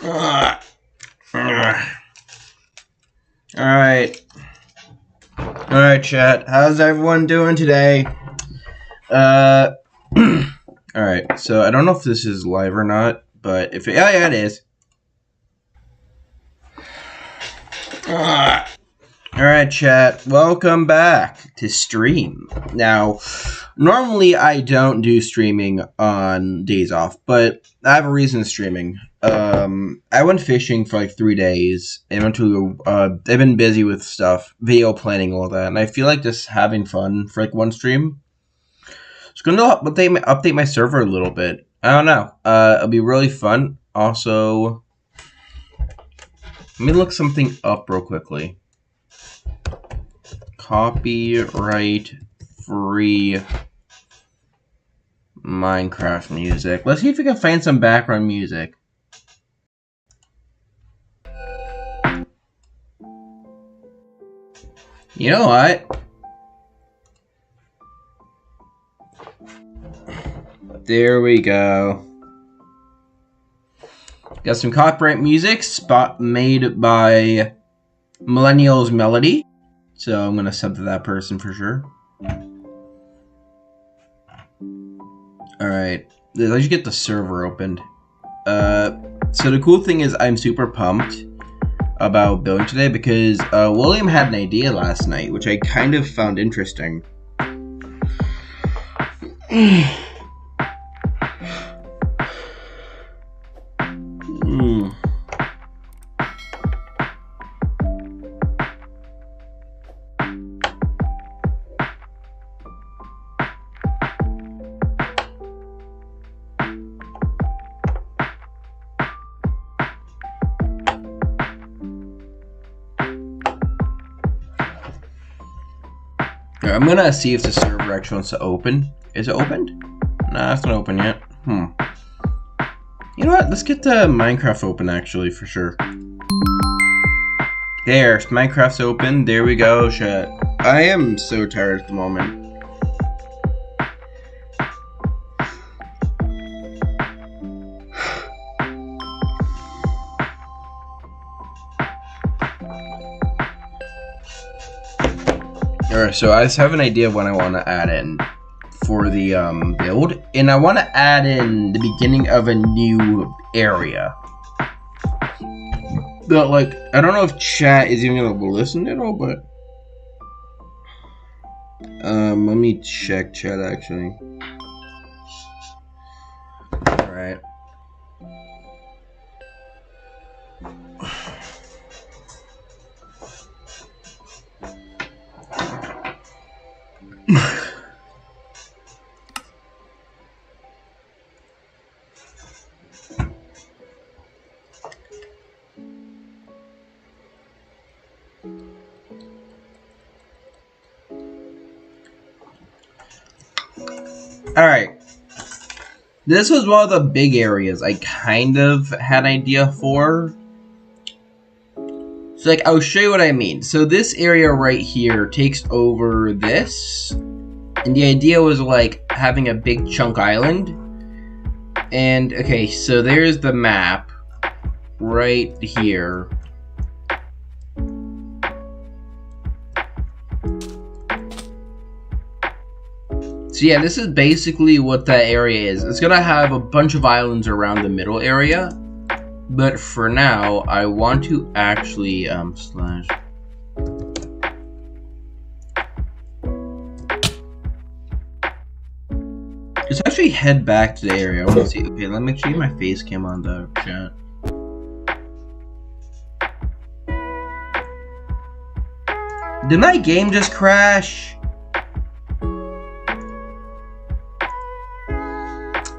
Alright. Alright, chat. How's everyone doing today? Alright, so I don't know if this is live or not, but if yeah, it is. Alright, chat. Welcome back to stream. Now, normally I don't do streaming on days off, but I have a reason streaming. I went fishing for like 3 days and went to, I've been busy with stuff, video planning, all that, and I feel like just having fun for like one stream. It's gonna update my server a little bit. I don't know. It'll be really fun. Also, let me look something up real quickly. Copyright free Minecraft music. Let's see if we can find some background music. You know what? There we go. Got some copyright music made by Millennials Melody. So I'm gonna sub to that person for sure. Alright. Let's get the server opened. So the cool thing is I'm super pumped about building today because William had an idea last night, which I kind of found interesting. I'm gonna see if the server actually wants to open. Is it opened? Nah, it's not open yet. You know what? Let's get the Minecraft open actually for sure. There, Minecraft's open. There we go, chat. I am so tired at the moment. Alright, so I just have an idea of what I want to add in for the build, and I want to add in the beginning of a new area. But like, I don't know if chat is even gonna listen at all, but let me check chat actually. Alright. Alright, this was one of the big areas I kind of had an idea for. So like, I'll show you what I mean. So this area right here takes over this, and the idea was like having a big chunk island. And okay, so there's the map right here. So yeah, this is basically what that area is. It's gonna have a bunch of islands around the middle area, but for now, I want to actually slash. Let's actually head back to the area. I want to see. Okay, let me make sure my face cam on the chat. Did my game just crash?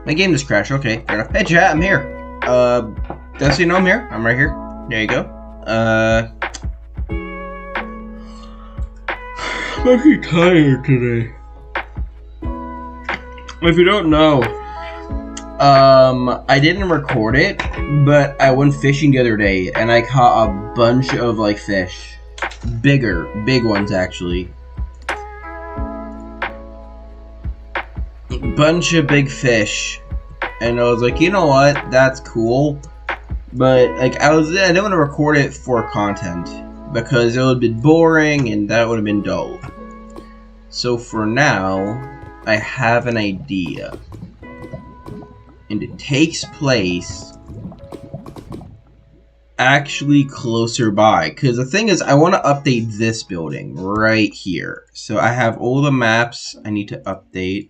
My game just crashed. Okay, fair enough. Hey chat, I'm here. Does you know I'm here? I'm right here. There you go. I'm actually tired today. If you don't know, I didn't record it, but I went fishing the other day and I caught a bunch of like fish. Big ones actually. Bunch of big fish. And I was like, you know what? That's cool. But like I didn't want to record it for content because it would have been boring and that would have been dull. So for now, I have an idea. And it takes place actually closer by. Because the thing is, I want to update this building right here. So I have all the maps I need to update.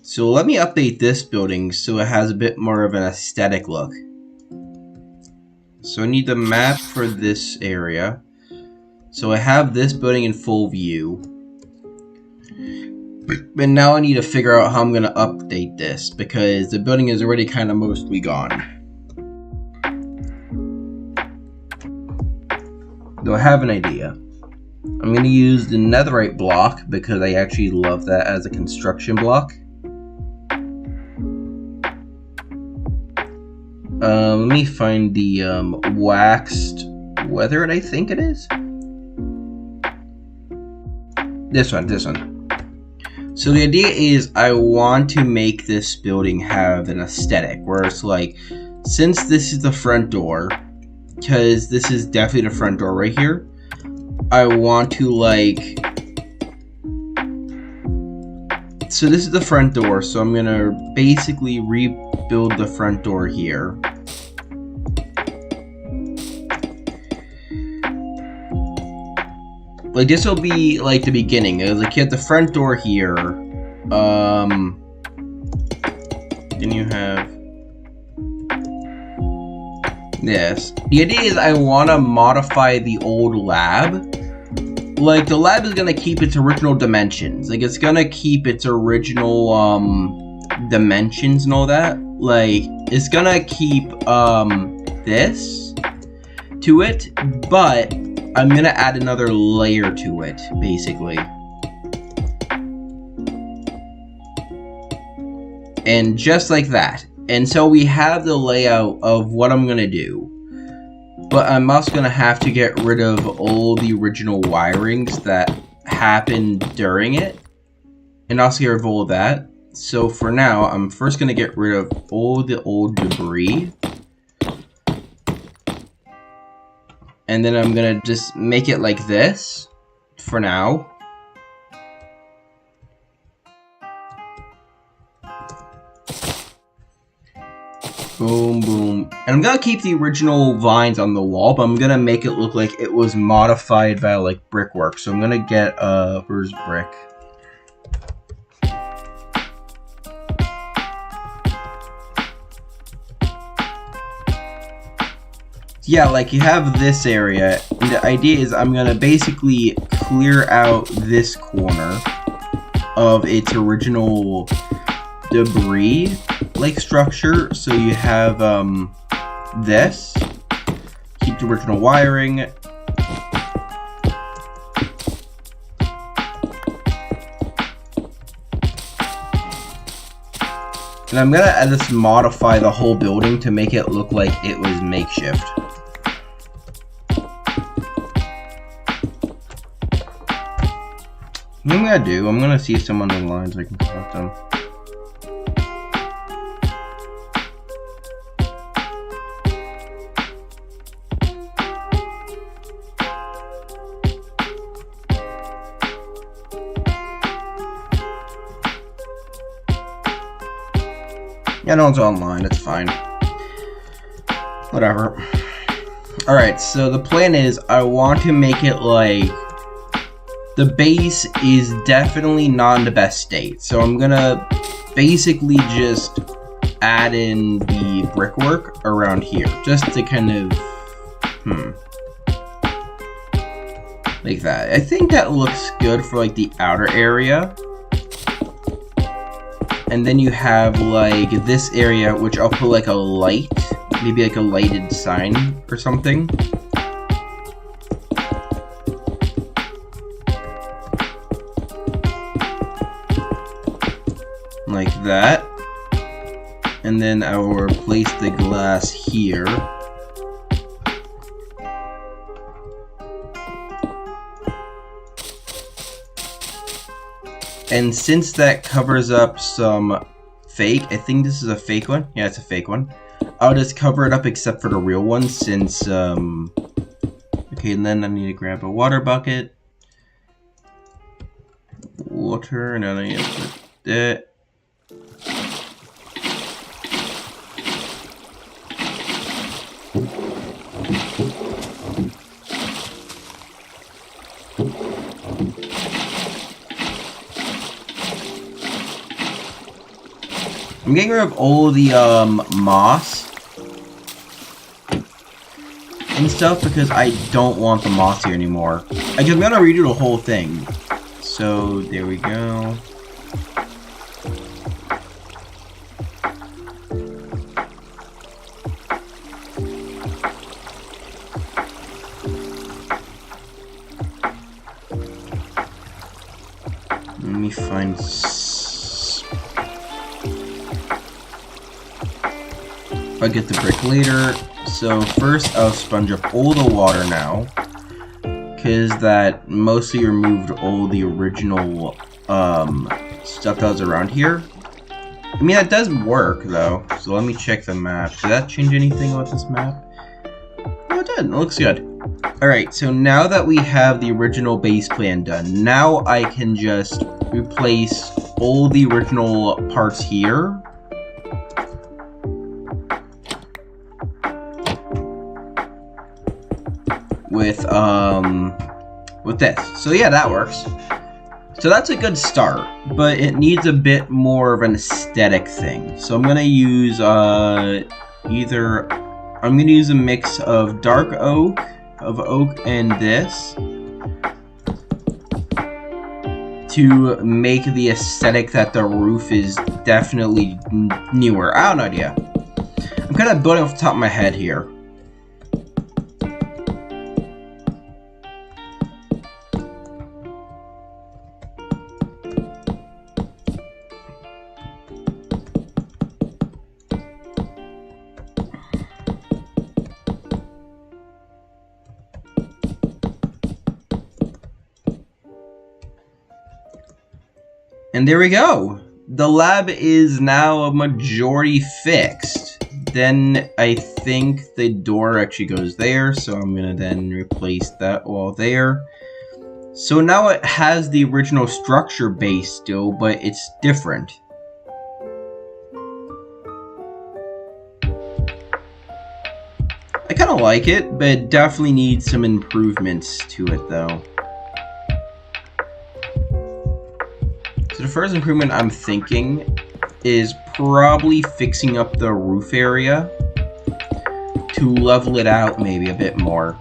So let me update this building so it has a bit more of an aesthetic look. So I need the map for this area. So I have this building in full view. But now I need to figure out how I'm going to update this because the building is already kind of mostly gone. Though I have an idea. I'm going to use the netherite block because I actually love that as a construction block. Let me find the waxed weathered, I think it is. This one. So the idea is I want to make this building have an aesthetic where it's like, since this is the front door, because this is definitely the front door right here, I want to like, so this is the front door, so I'm gonna basically rebuild the front door here. Like this will be like the beginning. Like you have the front door here. Then you have this. The idea is I want to modify the old lab. Like the lab is gonna keep its original dimensions. Like it's gonna keep its original dimensions and all that. Like it's gonna keep this to it, but I'm gonna add another layer to it, basically. And just like that. And so we have the layout of what I'm gonna do. But I'm also gonna have to get rid of all the original wirings that happened during it. And also get rid of all of that. So for now, I'm first gonna get rid of all the old debris. And then I'm gonna just make it like this for now. Boom, boom. And I'm gonna keep the original vines on the wall, but I'm gonna make it look like it was modified by like brickwork. So I'm gonna get where's brick? Yeah, like you have this area, and the idea is I'm gonna basically clear out this corner of its original debris like structure. So you have this, keep the original wiring, and I'm gonna just modify the whole building to make it look like it was makeshift. What I'm gonna do, I'm gonna see someone online so I can collect them. Yeah, no one's online, it's fine. Whatever. Alright, so the plan is I want to make it like the base is definitely not in the best state. So I'm gonna basically just add in the brickwork around here. Just to kind of, like that. I think that looks good for like the outer area. And then you have like this area, which I'll put like a light, maybe like a lighted sign or something. Like that. And then I will replace the glass here. And since that covers up some fake, I think this is a fake one. Yeah, it's a fake one. I'll just cover it up except for the real one since, okay, and then I need to grab a water bucket. Water, and then I need to put that. I'm getting rid of all the moss and stuff because I don't want the moss here anymore. I'm gonna redo the whole thing. So there we go. Let me find. I'll get the brick later. So first I'll sponge up all the water now, because that mostly removed all the original stuff that was around here. I mean, that does work though, so let me check the map. Did that change anything about this map? No, it didn't. It looks good. Alright, so now that we have the original base plan done, now I can just replace all the original parts here with this. So yeah, that works. So that's a good start, but it needs a bit more of an aesthetic thing. So I'm gonna use I'm gonna use a mix of dark oak, and this to make the aesthetic that the roof is definitely newer. I have no idea. I'm kind of building off the top of my head here. And there we go. The lab is now a majority fixed. Then I think the door actually goes there, so I'm gonna then replace that wall there. So now it has the original structure base still, but it's different. I kind of like it, but it definitely needs some improvements to it though. So the first improvement I'm thinking is probably fixing up the roof area to level it out maybe a bit more.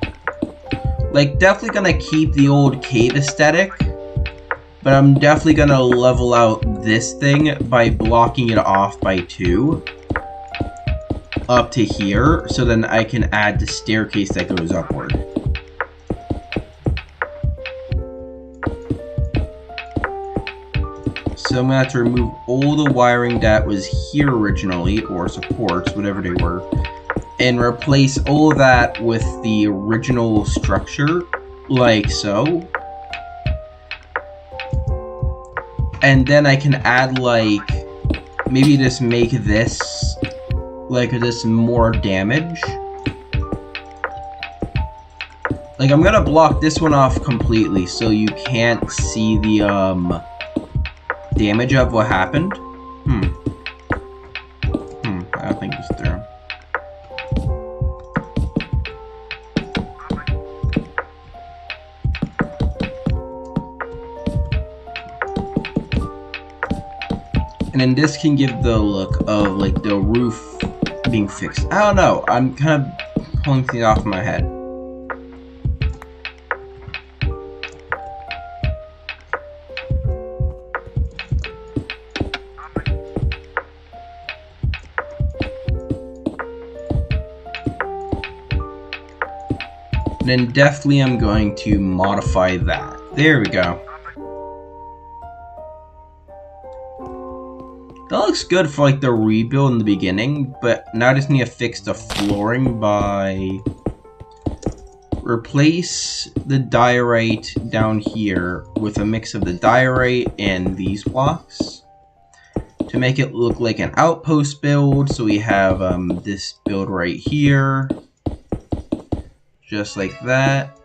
Like, definitely gonna keep the old cave aesthetic, but I'm definitely gonna level out this thing by blocking it off by 2 up to here, so then I can add the staircase that goes upward. So I'm going to have to remove all the wiring that was here originally, or supports, whatever they were, and replace all of that with the original structure, like so. And then I can add, like, maybe just make this, like, this more damage. Like, I'm going to block this one off completely, so you can't see the, damage of what happened. I don't think it's through. And then this can give the look of like the roof being fixed. I don't know. I'm kind of pulling things off in my head. And then definitely I'm going to modify that. There we go. That looks good for like the rebuild in the beginning, but now I just need to fix the flooring by replace the diorite down here with a mix of the diorite and these blocks to to make it look like an outpost build. So we have this build right here, just like that.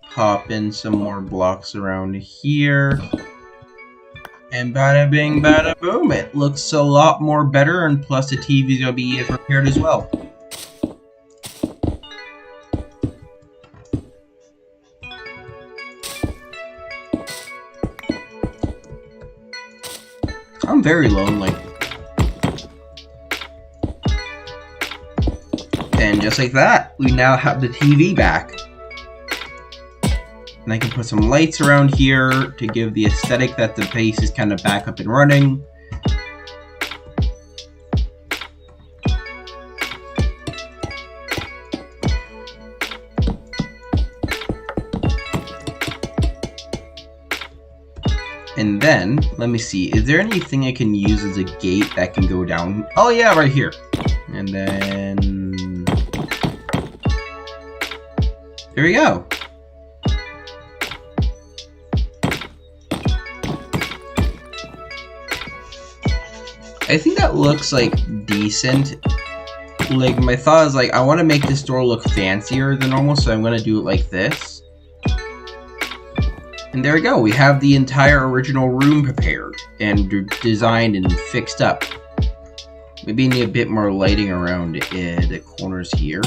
Pop in some more blocks around here. And bada bing, bada boom. It looks a lot more better, and plus the TV's gonna be prepared as well. I'm very lonely. And just like that, we now have the TV back. And I can put some lights around here to give the aesthetic that the base is kind of back up and running. And then, let me see, is there anything I can use as a gate that can go down? Oh yeah, right here. And then... there we go. I think that looks like decent. Like my thought is like I want to make this door look fancier than normal, so I'm gonna do it like this. And there we go. We have the entire original room prepared and designed and fixed up. Maybe need a bit more lighting around the corners here.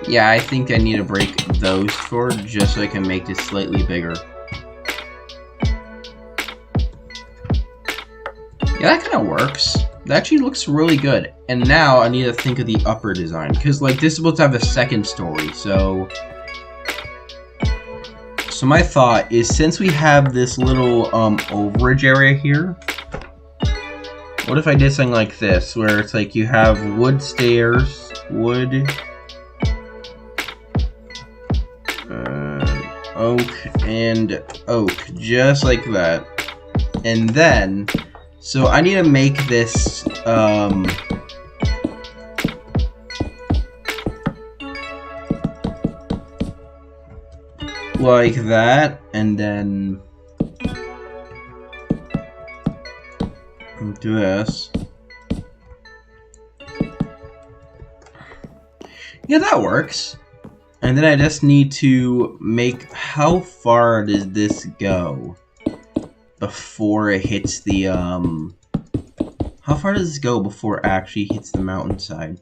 Yeah, I think I need to break those four just so I can make this slightly bigger. Yeah, that kind of works. That actually looks really good. And now I need to think of the upper design, because like this is supposed to have a second story. So my thought is, since we have this little overage area here, what if I did something like this, where it's like you have wood stairs, wood, oak, and oak, just like that. And then, so I need to make this, like that, and then do this. Yeah, that works. And then I just need to make, how far does this go before it hits the, how far does this go before it actually hits the mountainside?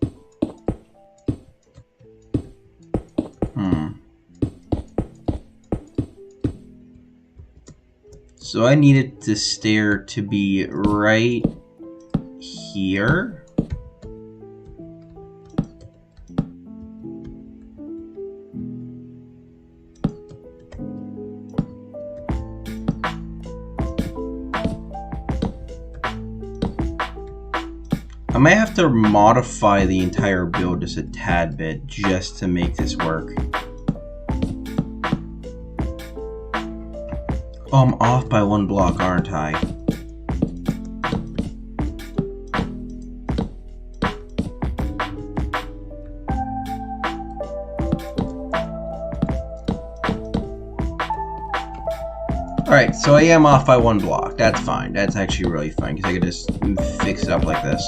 So I needed the stair to be right here. I might have to modify the entire build just a tad bit just to make this work. Oh, I'm off by one block, aren't I? Alright, so I am off by one block. That's fine. That's actually really fine, because I could just fix it up like this.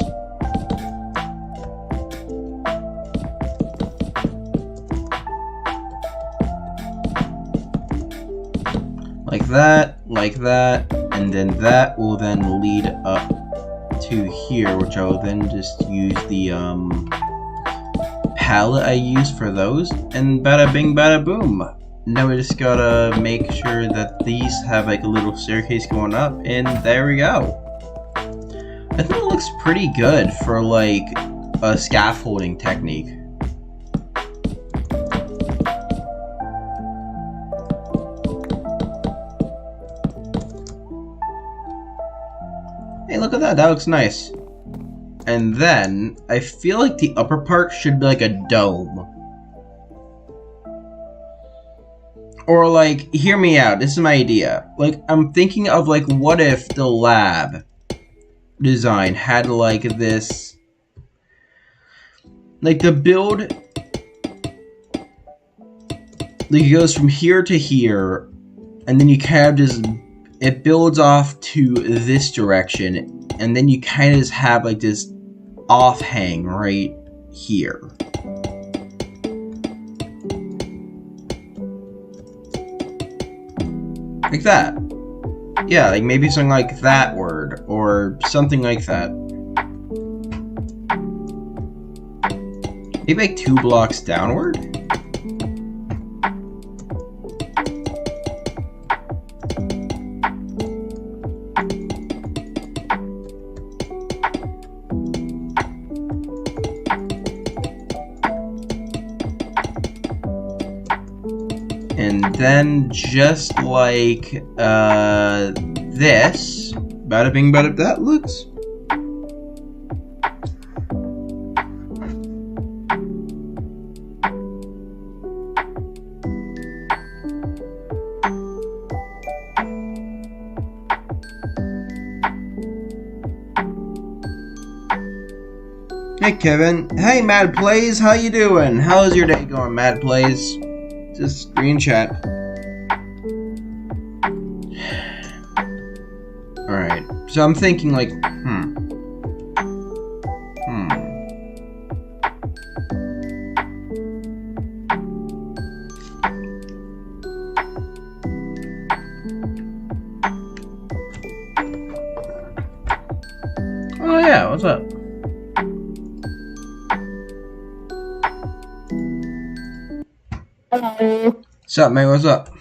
Like that, and then that will then lead up to here, which I will then just use the palette I use for those, and bada bing bada boom. Now we just gotta make sure that these have like a little staircase going up, and there we go. I think it looks pretty good for like a scaffolding technique. Hey, look at that. That looks nice. And then, I feel like the upper part should be like a dome. Or like, hear me out. This is my idea. Like, I'm thinking of like, what if the lab design had like this like the build, like it goes from here to here, and then you kind of just, it builds off to this direction, and then you kind of just have like this offhang right here. Like that. Yeah, like maybe something like that word, or something like that. Maybe like 2 blocks downward? And then just like this, bada bing bada, that looks. Hey Kevin, hey Mad Plays, how you doing? How's your day going, Mad Plays? Just green chat. Alright, so I'm thinking like, Oh yeah, what's up? Hello. What's up, man? What's up?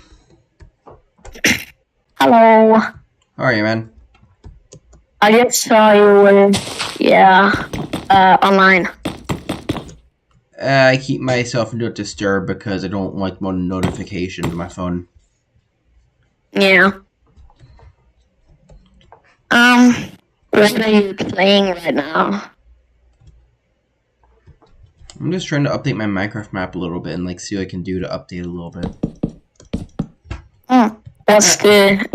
Hello. How are you, man? I just saw you online. I keep myself in Do Not Disturb because I don't like more notifications on my phone. Yeah. What are you playing right now? I'm just trying to update my Minecraft map a little bit and like see what I can do to update it a little bit. That's good.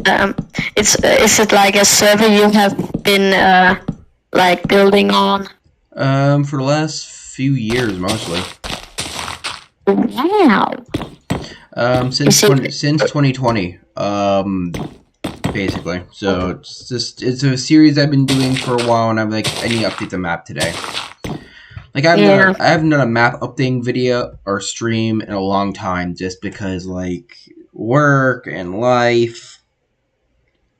Is it like a server you have been like building on? For the last few years mostly. Wow. Since 2020. Basically. So it's a series I've been doing for a while, and I'm like, I need to update the map today. Like I haven't done a map updating video or stream in a long time, just because like work and life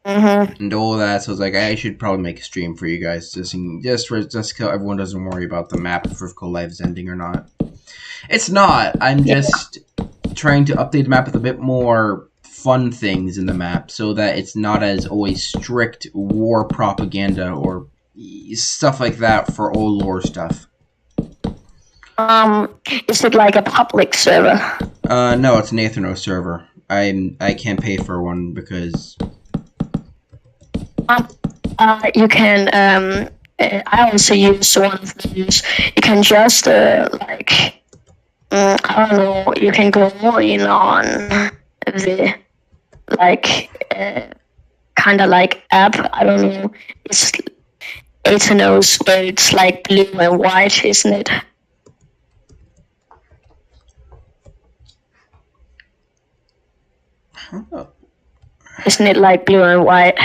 and all that. So it's like I should probably make a stream for you guys, just so everyone doesn't worry about the map if Rivco Live is ending or not. It's not. I'm just trying to update the map with a bit more fun things in the map, so that it's not as always strict war propaganda or stuff like that for old lore stuff. Is it like a public server? No, it's an Aetherno server. I can't pay for one because you can I also use one of those. You can just like I don't know, you can go in on the like kind of like app. I don't know, it's Aethernos, but it's like blue and white, isn't it? Isn't it like blue and white,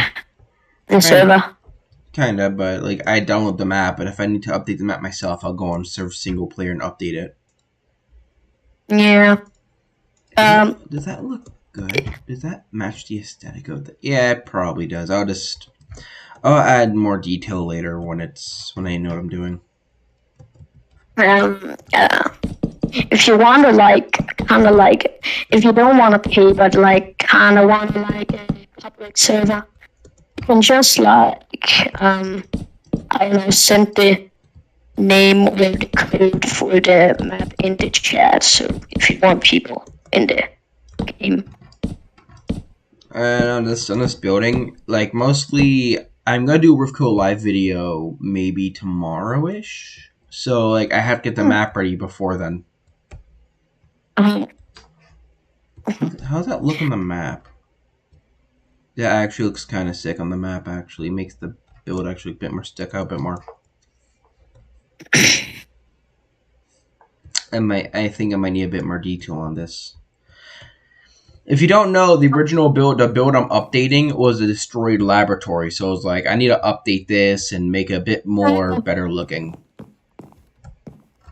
the server? Kinda, but like I download the map, and if I need to update the map myself, I'll go on serve single player and update it. Yeah. Does that look good? Does that match the aesthetic of the? Yeah, it probably does. I'll add more detail later when I know what I'm doing. If you want to like kind of like, if you don't want to pay but like kind of want to like a public server, you can just like I don't know, send the name or the code for the map in the chat. So if you want people in the game. And on this building, like mostly, I'm gonna do a Rivco Live video maybe tomorrow-ish. So like I have to get the map ready before then. How's that look on the map? Yeah, it actually looks kind of sick on the map. Actually, makes the build actually a bit more stick out, a bit more. I think I might need a bit more detail on this. If you don't know, the original build, the build I'm updating was a destroyed laboratory. So I was like, I need to update this and make it a bit more better looking.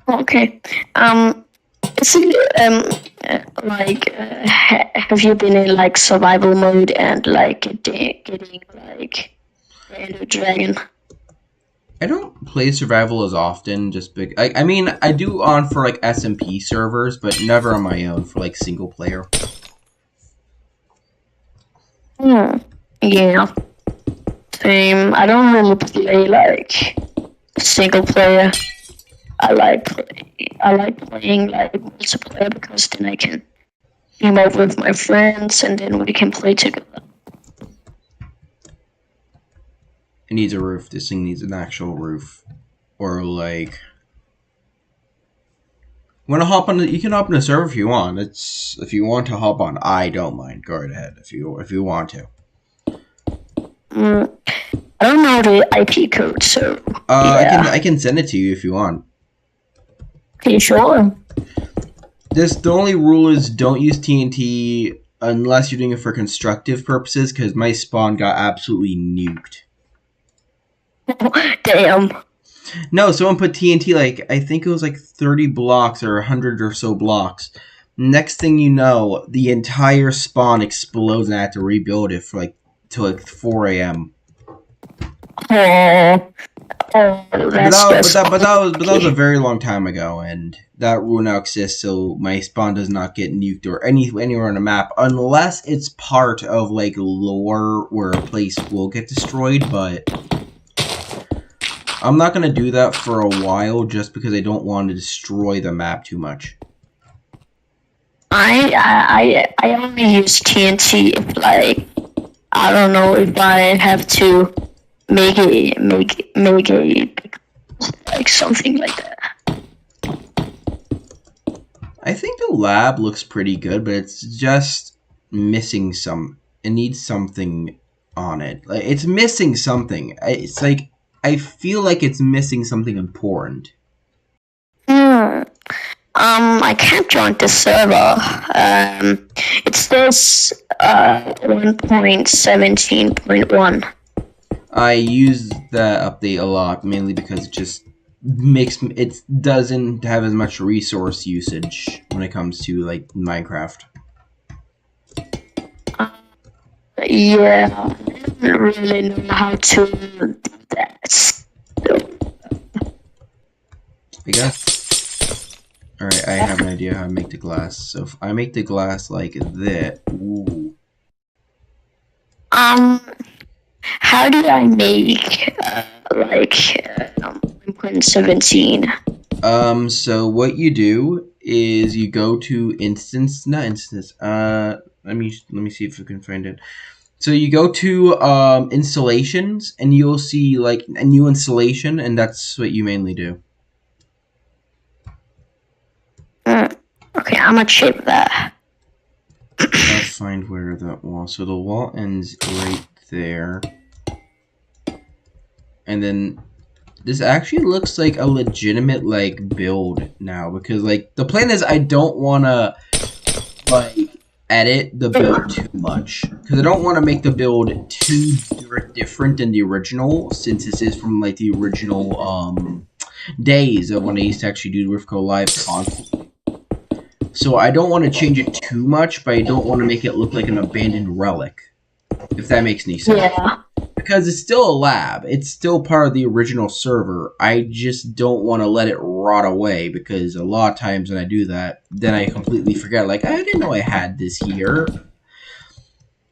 Okay. Is it like have you been in like survival mode and like getting like the Ender Dragon? I don't play survival as often, just big. I mean, I do on for like SMP servers, but never on my own for like single player. Yeah. Same. I don't really play like single player. I like playing like multiplayer because then I can team up with my friends and then we can play together. It needs a roof. This thing needs an actual roof, or like. Want to hop on? You can hop on the server if you want. If you want to hop on, I don't mind. Go right ahead if you want to. I don't know the IP code, so yeah. I can send it to you if you want. Okay, sure. The only rule is don't use TNT unless you're doing it for constructive purposes, because my spawn got absolutely nuked. Damn. No, someone put TNT like I think it was like 30 blocks or 100 or so blocks. Next thing you know, the entire spawn explodes and I had to rebuild it for like till like 4 a.m. But that was a very long time ago, and that rule now exists, so my spawn does not get nuked or anywhere on the map unless it's part of like lore where a place will get destroyed. But I'm not gonna do that for a while just because I don't want to destroy the map too much. I only use TNT if like I don't know if I have to make a like something like that. I think the lab looks pretty good, but it's just missing some. It needs something on it. Like it's missing something. It's like I feel like it's missing something important. I can't join the server. It says 1.17.1. I use that update a lot, mainly because it just it doesn't have as much resource usage when it comes to like Minecraft. Yeah, I don't really know how to do that. I guess. Alright, I have an idea how to make the glass. So if I make the glass like that, ooh. How do I make like 1.17? So what you do is you go to not instance. Let me see if I can find it. So you go to installations and you'll see like a new installation, and that's what you mainly do. Okay, I'm gonna shape that. I'll find where that wall. So the wall ends right there. And then this actually looks like a legitimate like build now, because like the plan is I don't want to like edit the build too much, because I don't want to make the build too different than the original, since this is from like the original days of when I used to actually do Riftco Live constantly. So I don't want to change it too much, but I don't want to make it look like an abandoned relic, if that makes any sense. Yeah. Because it's still a lab. It's still part of the original server. I just don't want to let it rot away, because a lot of times when I do that, then I completely forget. Like, I didn't know I had this here.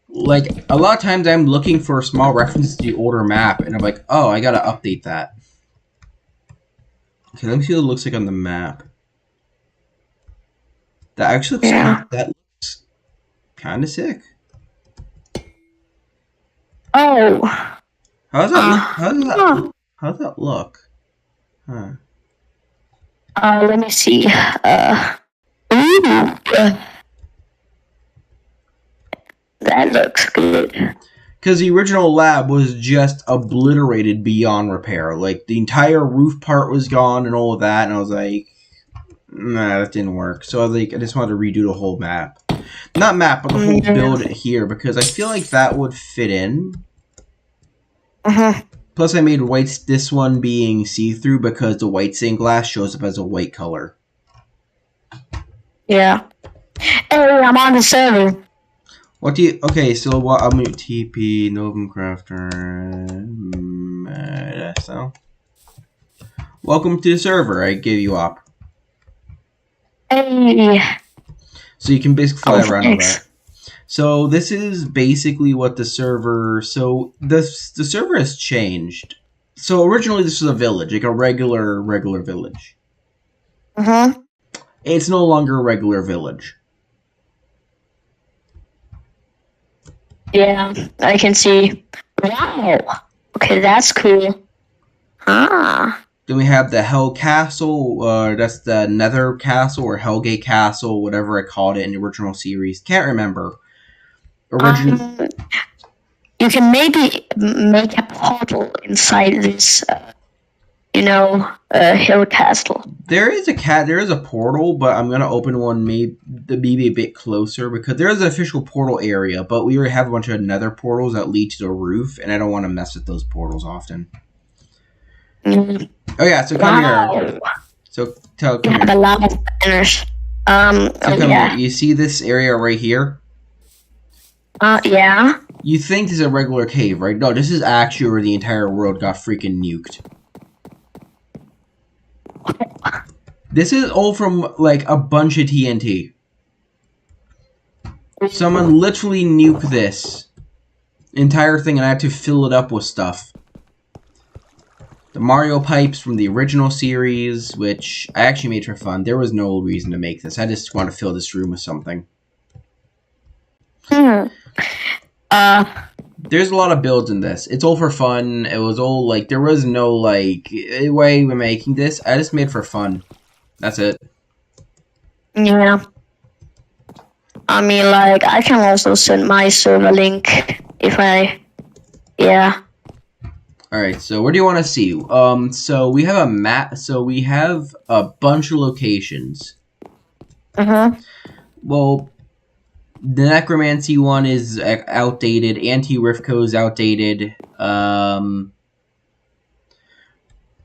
Like, a lot of times I'm looking for small references to the older map, and I'm like, oh, I gotta update that. Okay, let me see what it looks like on the map. That actually looks kind of sick. Oh. How's that look? Huh. Let me see. That looks good. Because the original lab was just obliterated beyond repair. Like, the entire roof part was gone and all of that, and I was like, Nah, that didn't work. So I just wanted to redo the whole map. Not map, but the whole build here, because I feel like that would fit in. Plus I made whites, this one being see-through because the white stained glass shows up as a white color. Yeah. Hey, I'm on the server. What do you... Okay, so what... I'm going to TP, Novum Crafter... so... Welcome to the server. I gave you up. Hey. So you can basically fly around all that. So this is basically what the server... So the server has changed. So originally this was a village, like a regular village. It's no longer a regular village. Yeah, I can see. Wow. Okay, that's cool. Then we have the Hell Castle, that's the Nether Castle or Hellgate Castle, whatever I called it in the original series. Can't remember. You can maybe make a portal inside this, hill castle. There is a portal, but I'm gonna open one maybe a bit closer because there is an official portal area, but we already have a bunch of Nether portals that lead to the roof, and I don't want to mess with those portals often. Oh yeah, so come here. So come here. Have a lot of banners. Here. You see this area right here? Yeah. You think this is a regular cave, right? No, this is actually where the entire world got freaking nuked. This is all from, like, a bunch of TNT. Someone literally nuked this entire thing, and I had to fill it up with stuff. The Mario pipes from the original series, which I actually made for fun. There was no reason to make this. I just want to fill this room with something. There's a lot of builds in this. It's all for fun. It was all, like, there was no, like, way we're making this. I just made for fun. That's it. Yeah. I mean, like, I can also send my server link if I... Yeah. Alright, so where do you want to see? So we have a map. So we have a bunch of locations. Well, the Necromancy one is outdated. Anti-Rifco is outdated.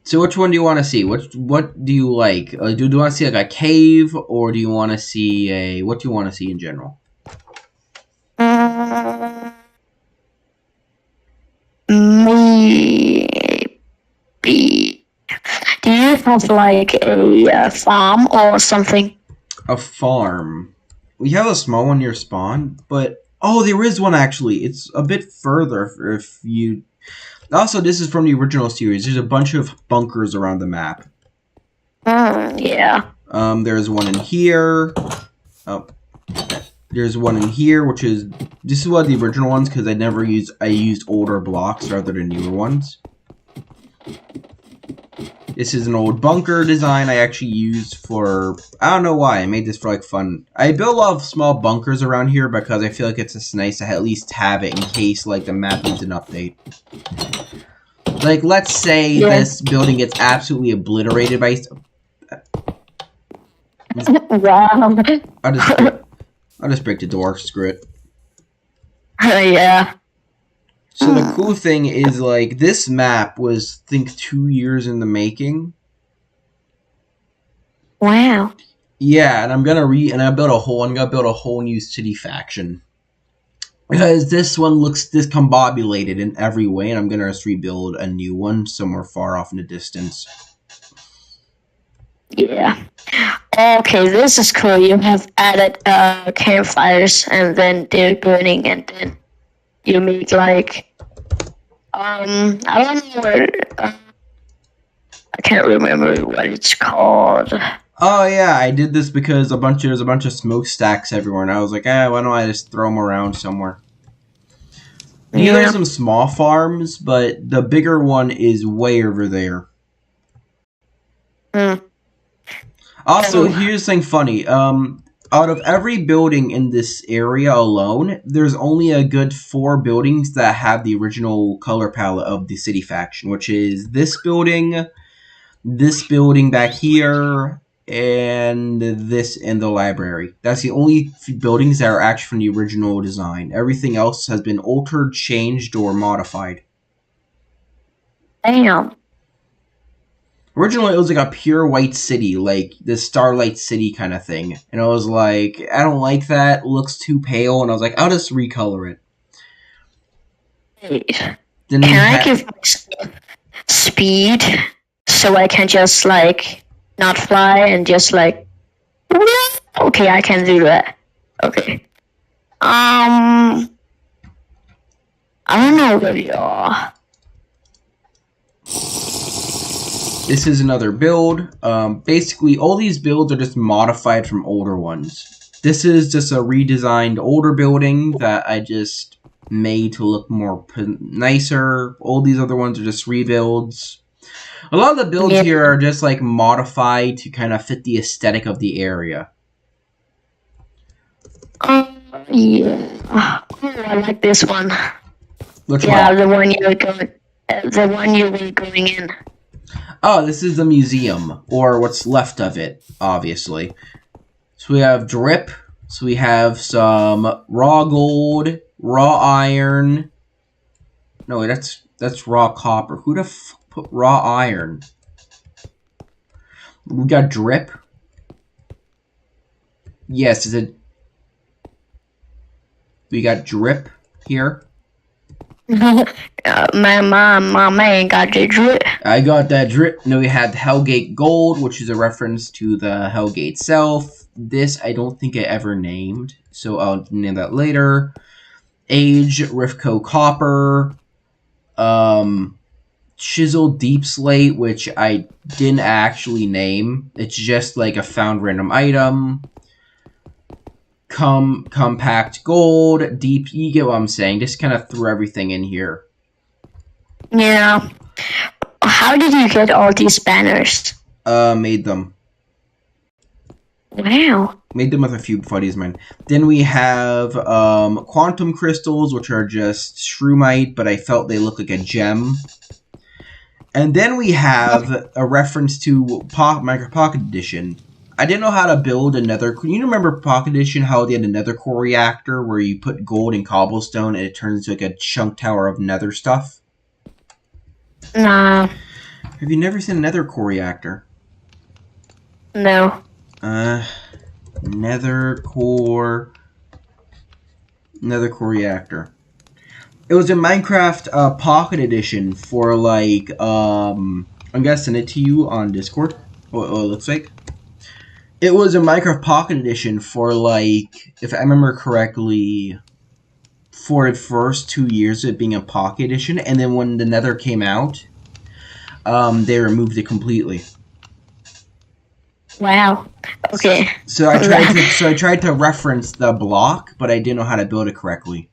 So which one do you want to see? What do you like? Do you want to see like a cave, or do you want to see a... What do you want to see in general? Maybe. Do you have like a farm or something? A farm. We have a small one near spawn, but... Oh, there is one actually. It's a bit further if you... Also, this is from the original series. There's a bunch of bunkers around the map. Yeah. There's one in here. Oh. There's one in here, which is... This is one of the original ones, because I used older blocks rather than newer ones. This is an old bunker design I actually used for... I don't know why. I made this for, like, fun. I built a lot of small bunkers around here because I feel like it's just nice to at least have it in case, like, the map needs an update. Like, let's say this building gets absolutely obliterated by... Wow. I'll just break the door. Screw it. Yeah. So the cool thing is, like, this map was, I think, 2 years in the making. Wow. Yeah, and I'm gonna build a whole new city faction. Because this one looks discombobulated in every way, and I'm gonna just rebuild a new one somewhere far off in the distance. Yeah. Okay, this is cool. You have added campfires, and then they're burning, and then you make like I don't know where I can't remember what it's called. Oh yeah, I did this because there's a bunch of smokestacks everywhere, and I was like, why don't I just throw them around somewhere? Yeah, there's some small farms, but the bigger one is way over there. Also, here's something funny. Out of every building in this area alone, there's only a good 4 buildings that have the original color palette of the city faction, which is this building back here, and this in the library. That's the only buildings that are actually from the original design. Everything else has been altered, changed, or modified. Damn. Originally, it was like a pure white city, like the Starlight City kind of thing. And I was like, I don't like that. It looks too pale. And I was like, I'll just recolor it. Wait. Then Can I give myself speed so I can just like not fly and just like? Okay, I can do that. Okay. I don't know where you are. This is another build. Basically, all these builds are just modified from older ones. This is just a redesigned older building that I just made to look more nicer. All these other ones are just rebuilds. A lot of the builds here are just like modified to kind of fit the aesthetic of the area. Yeah. Oh, I like this one. Which yeah, one? the one you were going. The one you were going in. Oh, this is the museum, or what's left of it, obviously. So we have drip. So we have some raw gold, raw iron. No, that's raw copper. Who the f put raw iron? We got drip. Yes, is it? We got drip here. My man got the drip. I got that drip. No, we had Hellgate Gold, which is a reference to the Hellgate itself. This I don't think I ever named, so I'll name that later. Age, Rifco Copper, Chisel Deep Slate, which I didn't actually name. It's just like a found random item. Compact Gold, Deep, you get what I'm saying. Just kind of threw everything in here. Yeah. How did you get all these banners? Made them. Wow. Made them with a few buddies, man. Then we have quantum crystals, which are just shroomite, but I felt they look like a gem. And then we have a reference to Micro Pocket Edition. I didn't know how to build another. You remember Pocket Edition? How they had a nether core reactor where you put gold and cobblestone, and it turns into like a chunk tower of nether stuff. Nah. Have you never seen a nether core reactor? No. Nether core reactor. It was in Minecraft Pocket Edition for like I'm gonna send it to you on Discord. What it looks like. It was a Minecraft Pocket Edition for like, if I remember correctly, for the first 2 years of it being a Pocket Edition, and then when the Nether came out, they removed it completely. Wow. Okay. So I tried to reference the block, but I didn't know how to build it correctly.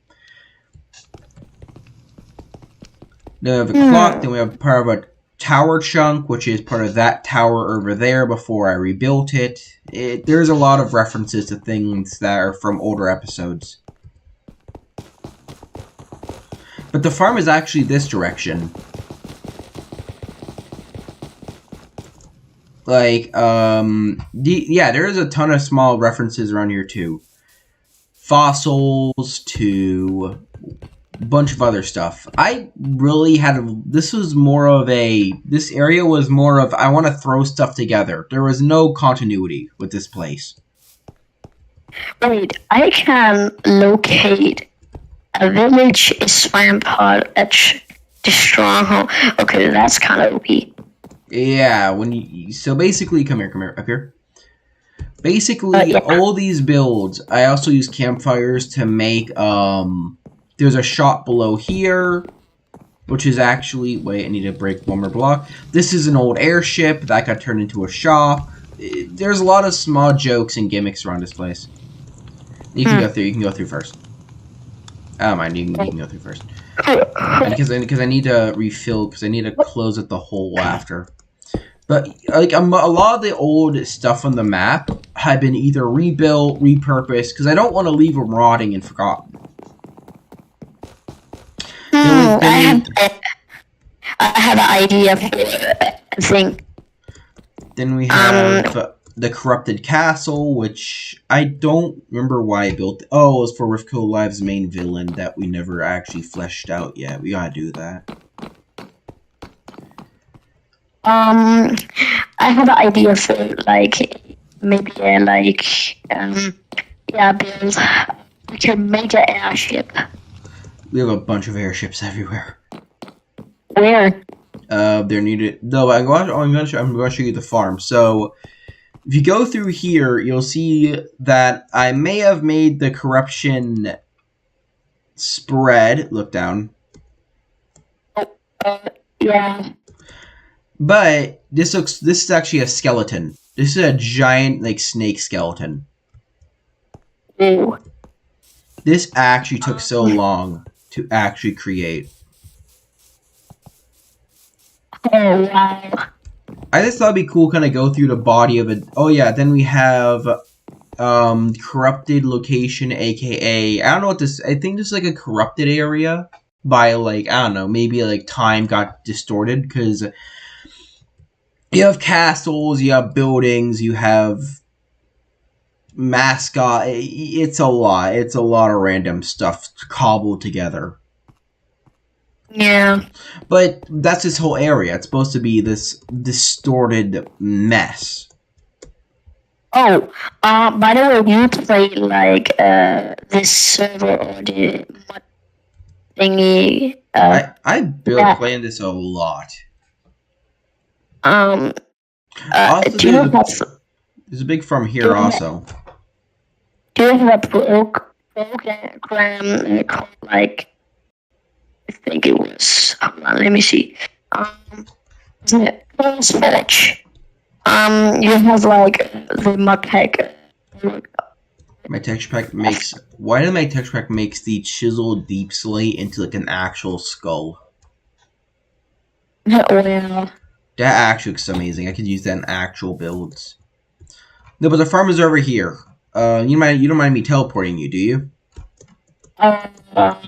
Then we have a clock. Then we have part of a tower chunk, which is part of that tower over there before I rebuilt it. There's a lot of references to things that are from older episodes. But the farm is actually this direction. Like, yeah, there is a ton of small references around here too. Fossils to a bunch of other stuff. I really had this area was more of, I want to throw stuff together. There was no continuity with this place. Wait, I can locate a village swamp part at the stronghold. Okay, that's kind of weak. Yeah, so basically, come here, up here. Basically, yeah. all these builds, I also use campfires to make, there's a shop below here, which is actually, wait, I need to break one more block. This is an old airship that got turned into a shop. There's a lot of small jokes and gimmicks around this place. You can go through, first. I don't mind, you can go through first. Because I need to refill, because I need to close it the hole after. But like a lot of the old stuff on the map had been either rebuilt, repurposed, because I don't want to leave them rotting and forgotten. I have an idea for a thing. Then we have the corrupted castle, which I don't remember why I built. Oh, it was for Rifko Live's main villain that we never actually fleshed out yet. We gotta do that. I have an idea for like maybe build like a major airship. We have a bunch of airships everywhere. Where? They're needed. No, I'm going to show you the farm. So, if you go through here, you'll see that I may have made the corruption spread. Look down. Yeah. But this is actually a skeleton. This is a giant like snake skeleton. Ooh. This actually took so long to actually create. Oh wow. I just thought it'd be cool kind of go through the body of it. Oh yeah, then we have corrupted location, aka I don't know what this. I think this is like a corrupted area by like I don't know, maybe like time got distorted because you have castles, you have buildings, you have mascot. It's a lot. It's a lot of random stuff cobbled together. Yeah. But that's this whole area. It's supposed to be this distorted mess. Oh, by the way, do you play like this server or the mod thingy? I've been playing this a lot. Also, do you have there's a big farm here also. Do you have a program called like I think it was hold on, let me see. Isn't it Forge? You have like the mod pack. My texture pack makes. Why did my texture pack makes the chiseled deep slate into like an actual skull? Well, that actually looks amazing. I could use that in actual builds. No, but the farm is over here. You don't mind me teleporting you, do you? No.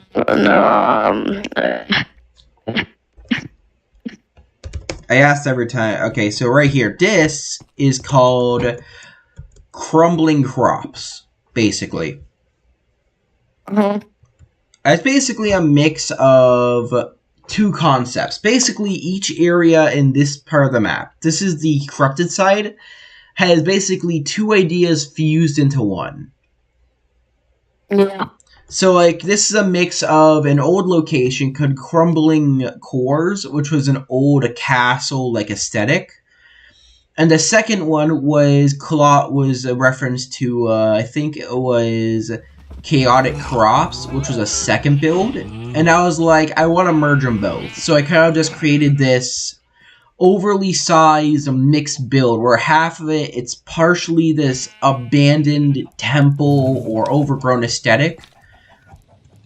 I asked every time. Okay, so right here, this is called crumbling crops, basically. It's basically a mix of two concepts. Basically, each area in this part of the map, this is the corrupted side, has basically two ideas fused into one. Yeah. So, like, this is a mix of an old location called Crumbling Cores, which was an old castle like aesthetic, and the second one was a reference to I think it was Chaotic Crops, which was a second build, and I was like, I want to merge them both, so I kind of just created this overly sized mixed build where half of it's partially this abandoned temple or overgrown aesthetic,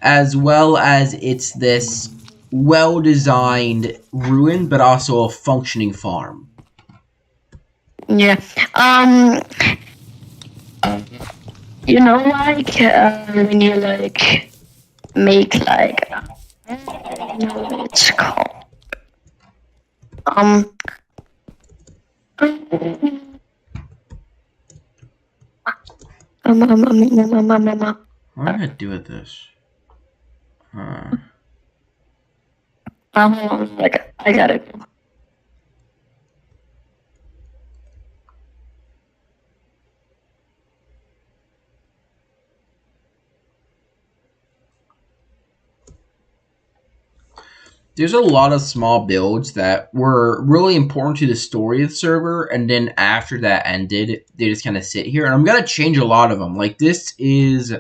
as well as it's this well-designed ruin, but also a functioning farm. Yeah. You know, like when you like make like I don't know what it's called. What am I gonna do with this? Like I got it. There's a lot of small builds that were really important to the story of the server, and then after that ended, they just kind of sit here. And I'm gonna change a lot of them. Like this is,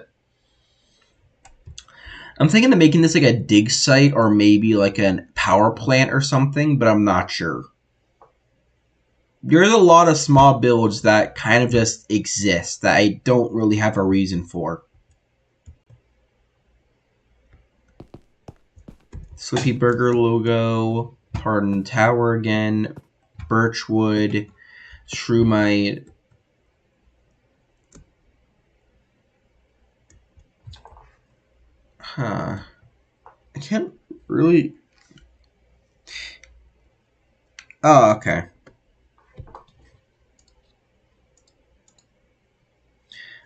I'm thinking of making this like a dig site or maybe like a power plant or something, but I'm not sure. There's a lot of small builds that kind of just exist that I don't really have a reason for. Slippy Burger logo, Pardon Tower again, Birchwood, Shroomite. Huh. I can't really... Oh, okay.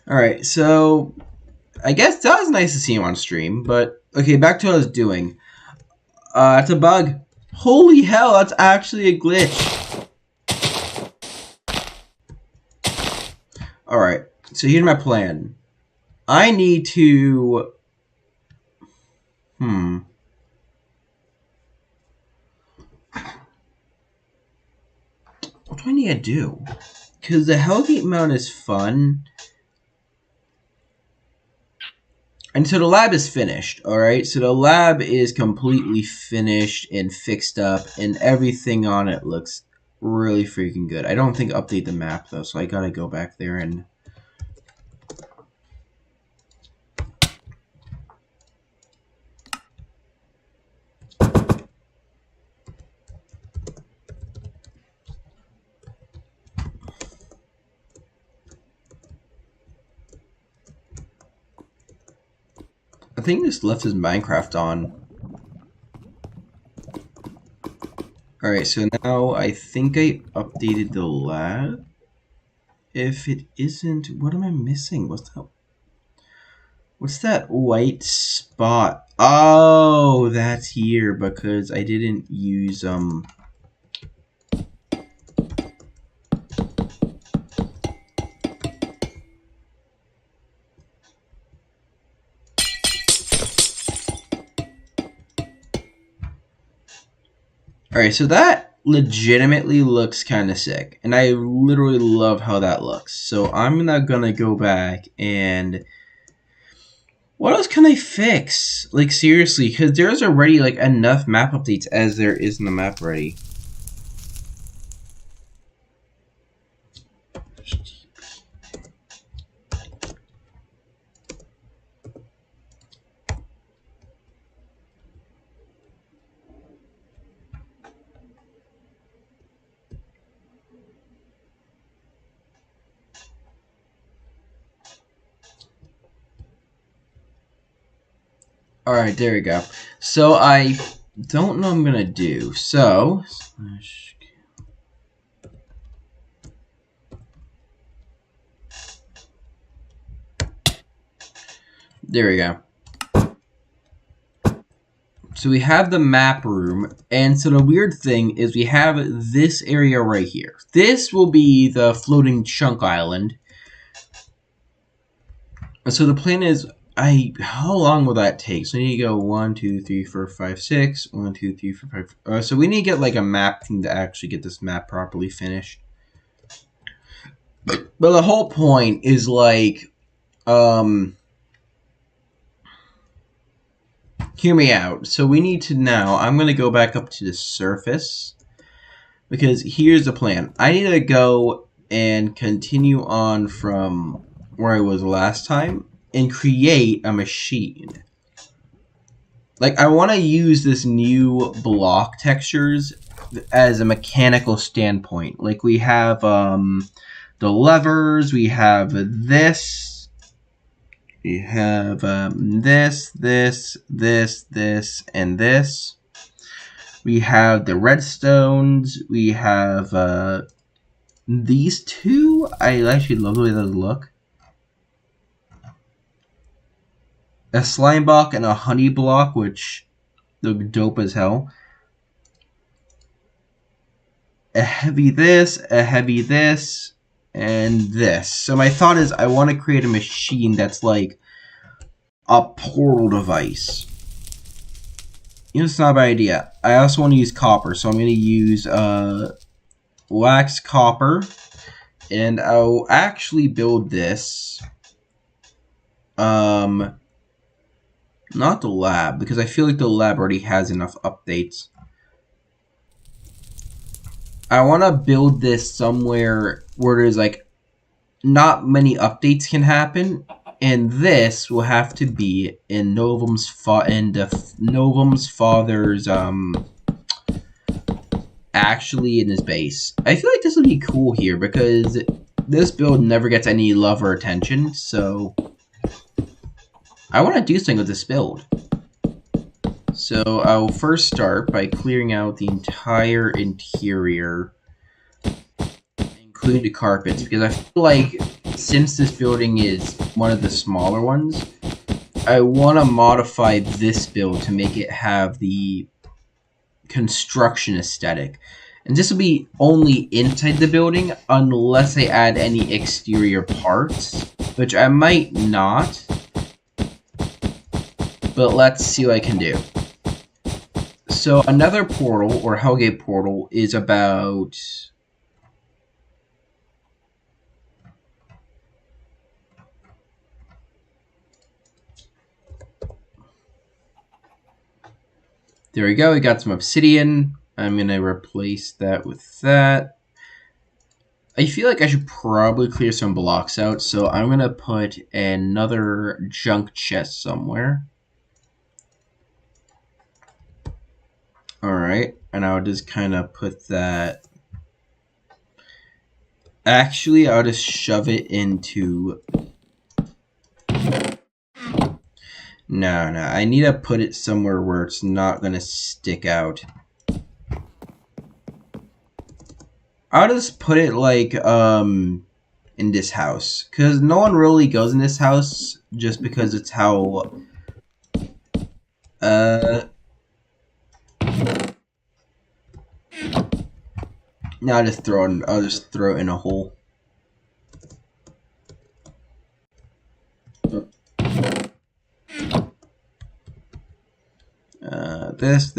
Alright, so I guess that was nice to see him on stream, but okay, back to what I was doing. It's a bug. Holy hell, that's actually a glitch. Alright, so here's my plan. I need to... What do I need to do? Because the Hellgate Mount is fun. And so the lab is finished, alright? So the lab is completely finished and fixed up, and everything on it looks really freaking good. I don't think update the map, though, so I gotta go back there and... I think this left his Minecraft on. Alright, so now I think I updated the lab. If it isn't, what am I missing? What's that white spot? Oh, that's here because I didn't use Alright, so that legitimately looks kind of sick. And I literally love how that looks. So I'm not gonna go back and... What else can I fix? Like, seriously, because there's already, like, enough map updates as there is in the map already. Alright, there we go. So I don't know what I'm gonna do. So... There we go. So we have the map room, and so the weird thing is we have this area right here. This will be the floating chunk island. And so the plan is, how long will that take? So we need to go 1, 2, 3, 4, 5, 6. 1, 2, 3, 4, 5. So we need to get like a map thing to actually get this map properly finished. But the whole point is like, hear me out. So we need to now, I'm going to go back up to the surface. Because here's the plan. I need to go and continue on from where I was last time and create a machine. Like, I want to use this new block textures as a mechanical standpoint. Like, we have the levers, we have this, we have this, and this. We have the redstones, we have these two. I actually love the way those look. A slime block and a honey block, which look dope as hell. A heavy this, and this. So my thought is I want to create a machine that's like a portal device. You know, it's not a bad idea. I also want to use copper, so I'm going to use wax copper, and I'll actually build this. Not the lab, because I feel like the lab already has enough updates. I want to build this somewhere where there's like not many updates can happen, and this will have to be in Novum's father's actually in his base. I feel like this would be cool here because this build never gets any love or attention, so I want to do something with this build. So I'll first start by clearing out the entire interior, including the carpets, because I feel like since this building is one of the smaller ones, I want to modify this build to make it have the construction aesthetic. And this will be only inside the building unless I add any exterior parts, which I might not. But let's see what I can do. So another portal, or Hellgate portal, is about... There we go, we got some obsidian. I'm going to replace that with that. I feel like I should probably clear some blocks out, so I'm going to put another junk chest somewhere. Alright, and I'll just kind of put that... Actually, I'll just shove it into... No, I need to put it somewhere where it's not going to stick out. I'll just put it like, in this house. Because no one really goes in this house, just because it's how... Now I'll just throw it in a hole. This.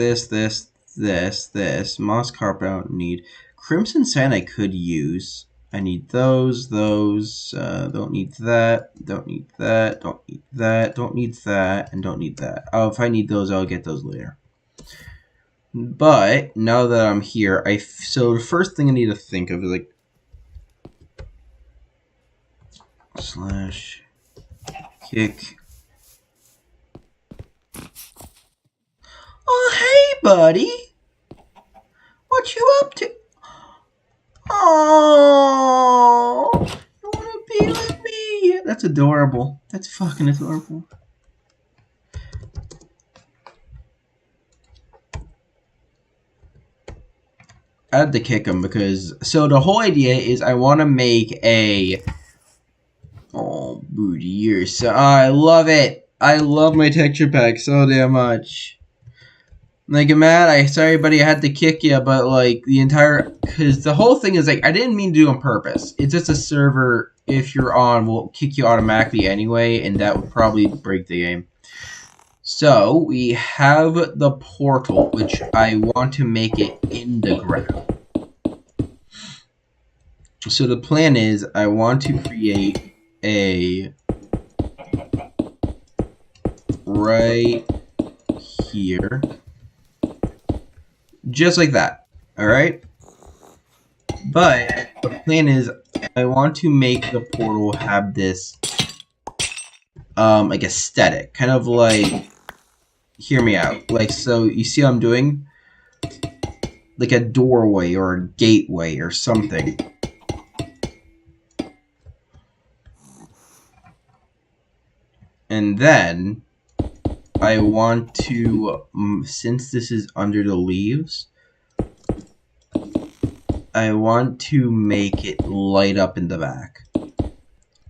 Moss carpet I don't need. Crimson sand I could use. I need those, don't need that, don't need that, don't need that, don't need that, and don't need that. Oh, if I need those, I'll get those later. But, now that I'm here, so the first thing I need to think of is like... Slash... Kick... Oh, hey, buddy! What you up to? Oh, you wanna be with me? That's adorable. That's fucking adorable. I had to kick him because... So the whole idea is I want to make a... Oh, booty, you're so... I love it. I love my texture pack so damn much. Like, Matt, sorry, buddy, I had to kick you, but, like, the entire... Because the whole thing is, like, I didn't mean to do it on purpose. It's just a server, if you're on, will kick you automatically anyway, and that would probably break the game. So, we have the portal, which I want to make it in the ground. So, the plan is, I want to create a... right here. Just like that, alright? But, the plan is, I want to make the portal have this, like, aesthetic. Kind of like, hear me out. Like, so, you see what I'm doing? Like a doorway or a gateway or something. And then... I want to, since this is under the leaves, I want to make it light up in the back.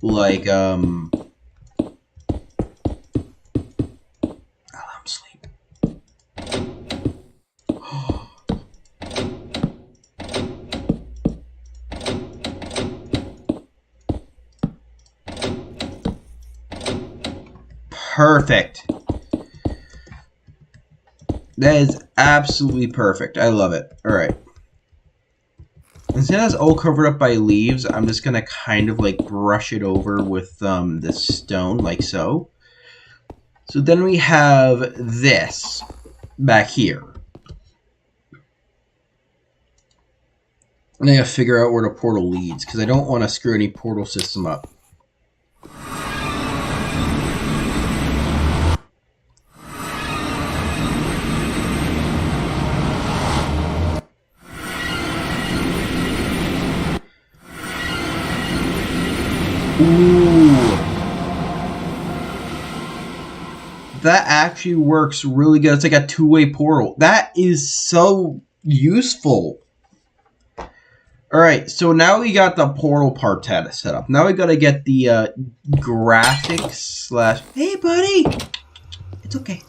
Like, I'm asleep. Perfect. That is absolutely perfect. I love it. Alright. Instead of it's all covered up by leaves, I'm just going to kind of like brush it over with this stone, like so. So then we have this back here. And I gotta figure out where the portal leads, because I don't want to screw any portal system up. Ooh. That actually works really good. It's like a two-way portal. That is so useful. Alright, so now we got the portal part set up. Now we gotta get the graphics slash... Hey, buddy! It's okay.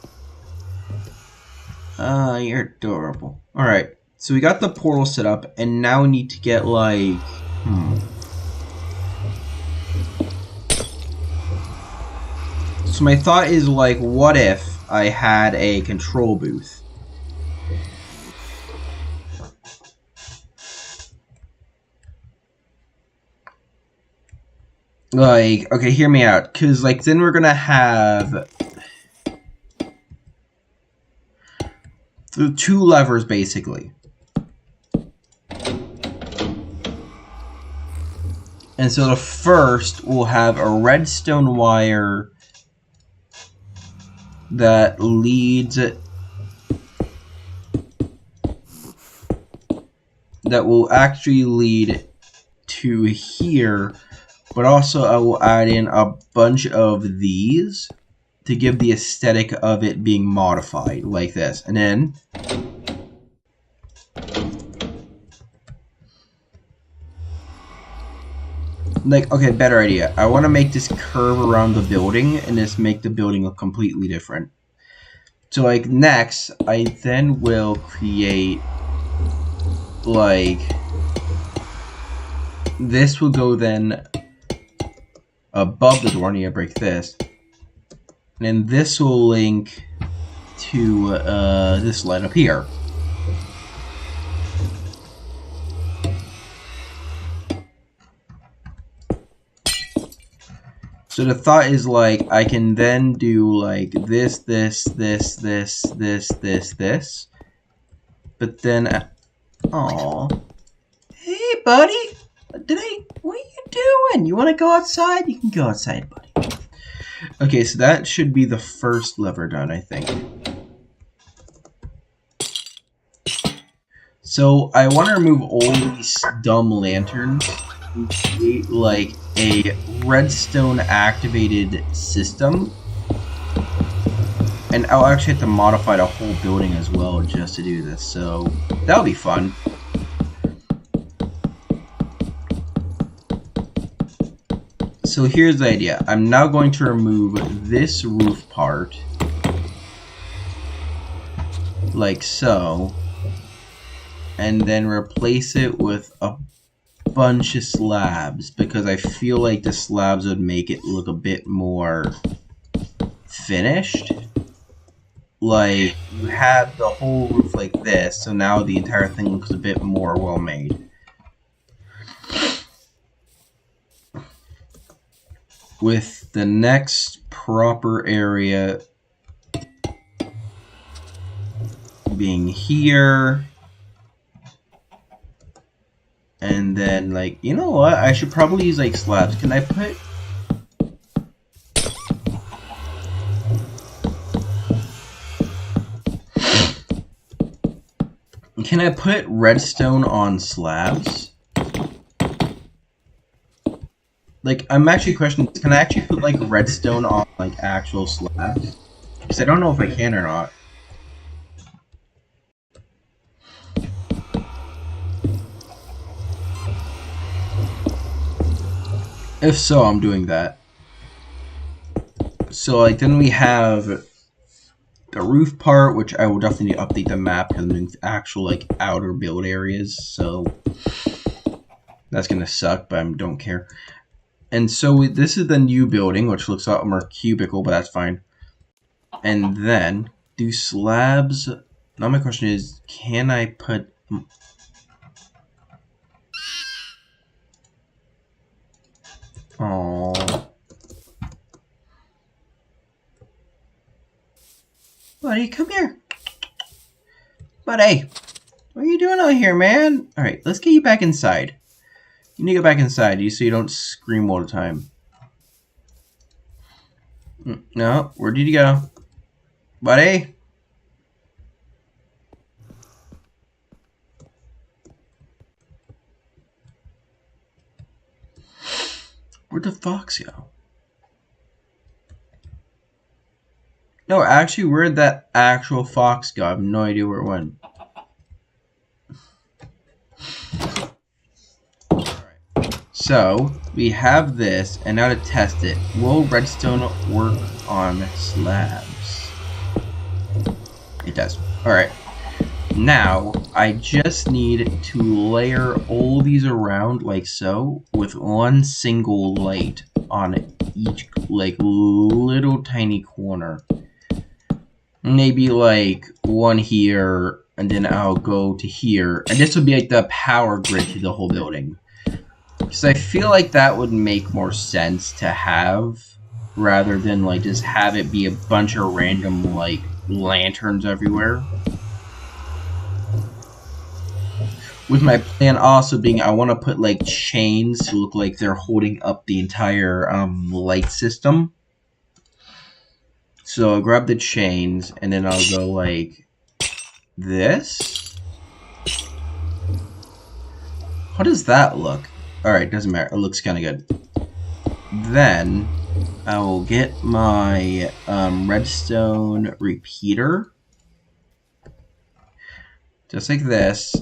You're adorable. Alright, so we got the portal set up, and now we need to get, like... So my thought is, like, what if I had a control booth? Like, okay, hear me out. Because, like, then we're gonna have... the 2 levers, basically. And so the first will have a redstone wire that leads... that will actually lead to here, but also I will add in a bunch of these to give the aesthetic of it being modified, like this. And then... like, okay, better idea. I want to make this curve around the building and just make the building look completely different. So, like, next, I then will create, like, this will go then above the door. I need to break this. And then this will link to this light up here. So the thought is, like, I can then do, like, this. But then, aw. Hey, buddy! What are you doing? You want to go outside? You can go outside, buddy. Okay, so that should be the first lever done, I think. So I want to remove all these dumb lanterns and create, like, a redstone activated system. And I'll actually have to modify the whole building as well just to do this, so that'll be fun. So here's the idea. I'm now going to remove this roof part, like so, and then replace it with a bunch of slabs, because I feel like the slabs would make it look a bit more finished. Like, you had the whole roof like this, so now the entire thing looks a bit more well made. With the next proper area being here. And then, like, you know what? I should probably use, like, slabs. Can I put... Can I put redstone on slabs? Like, I'm actually questioning, can I actually put, like, redstone on, like, actual slabs? Because I don't know if I can or not. If so, I'm doing that. So, like, then we have the roof part, which I will definitely need to update the map because I'm doing actual, like, outer build areas, so that's gonna suck, but I don't care. And so this is the new building, which looks a lot more cubical, but that's fine. And then, do slabs... Now my question is, can I put... Aww. Buddy, come here. Buddy, what are you doing out here, man? Alright, let's get you back inside. You need to get back inside so you don't scream all the time. No, where did you go? Buddy? Where'd the fox go? No, actually, where'd that actual fox go? I have no idea where it went. So we have this, and now to test it, will redstone work on slabs? It does. Alright. Now, I just need to layer all these around like so, with one single light on each, like, little tiny corner. Maybe, like, one here, and then I'll go to here, and this would be, like, the power grid to the whole building. Because I feel like that would make more sense to have, rather than, like, just have it be a bunch of random, like, lanterns everywhere. With my plan also being I want to put, like, chains to look like they're holding up the entire, light system. So I'll grab the chains, and then I'll go, like, this. How does that look? Alright, doesn't matter. It looks kind of good. Then, I will get my redstone repeater. Just like this.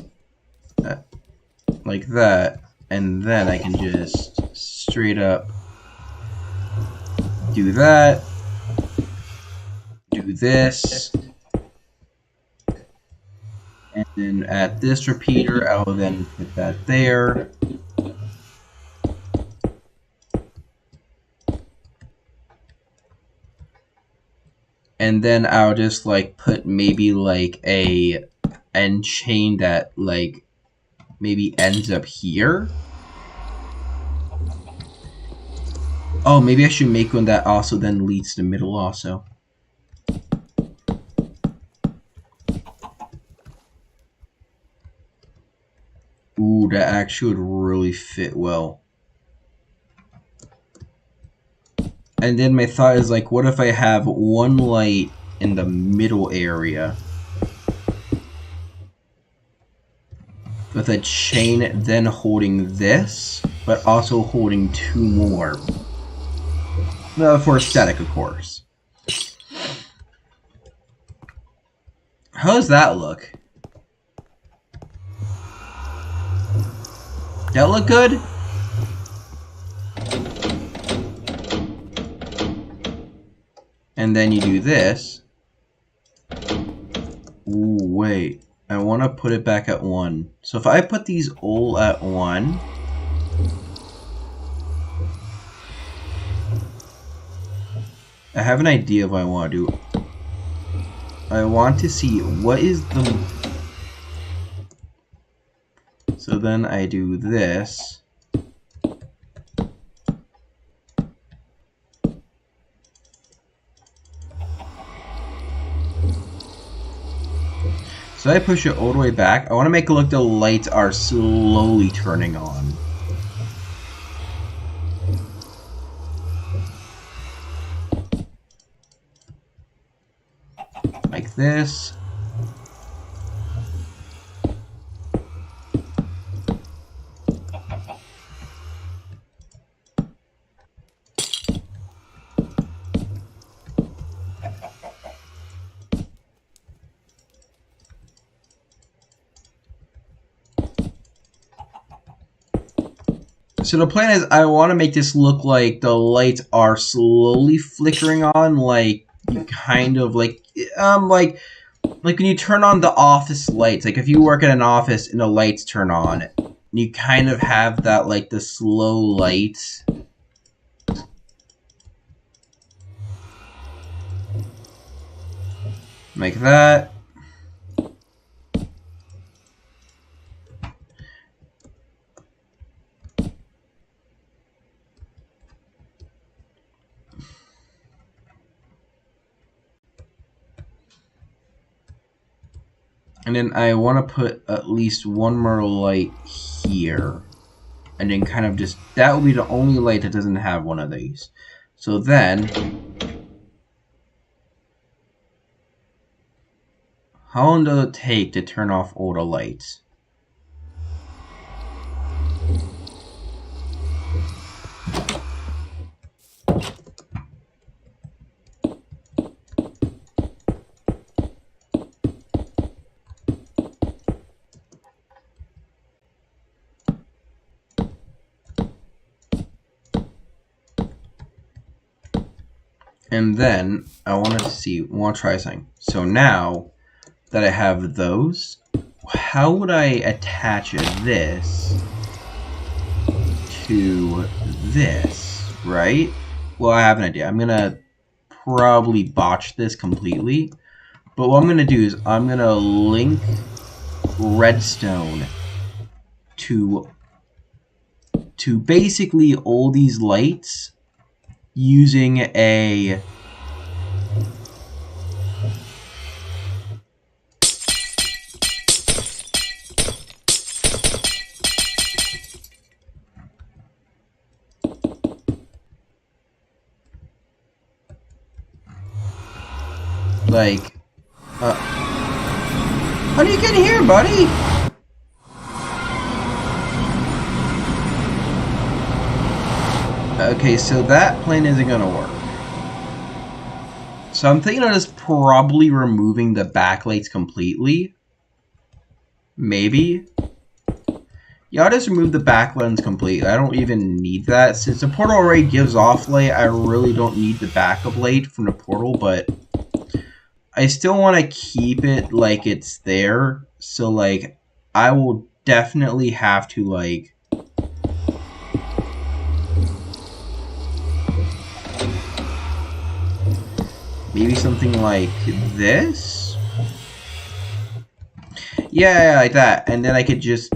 Like that. And then I can just straight up do that. Do this. And then at this repeater, I will then put that there. And then I'll just, like, put maybe, like, a end chain that, like, maybe ends up here. Oh, maybe I should make one that also then leads to the middle also. Ooh, that actually would really fit well. And then my thought is, like, what if I have one light in the middle area with a chain then holding this, but also holding two more. For aesthetic, of course. How does that look? That look good? And then you do this. Ooh, wait. I want to put it back at 1. So if I put these all at 1... I have an idea of what I want to do. I want to see what is the... So then I do this. So I push it all the way back. I want to make it look the lights are slowly turning on. Like this. So the plan is I want to make this look like the lights are slowly flickering on, like you kind of like when you turn on the office lights, like if you work in an office and the lights turn on, you kind of have that, like, the slow lights. Like that. And then I want to put at least one more light here. And then kind of just, that will be the only light that doesn't have one of these. So then, how long does it take to turn off all the lights? And then I want to try something. So now that I have those, how would I attach this to this, right? Well, I have an idea. I'm gonna probably botch this completely, but what I'm gonna do is I'm gonna link redstone to basically all these lights using a like how do you get here, buddy? Okay, so that plan isn't gonna work. So I'm thinking of just probably removing the backlights completely. Maybe. Yeah, I'll just remove the back lens completely. I don't even need that. Since the portal already gives off light, I really don't need the backup light from the portal, but I still want to keep it like it's there. So, like, I will definitely have to, like, maybe something like this? Yeah, like that. And then I could just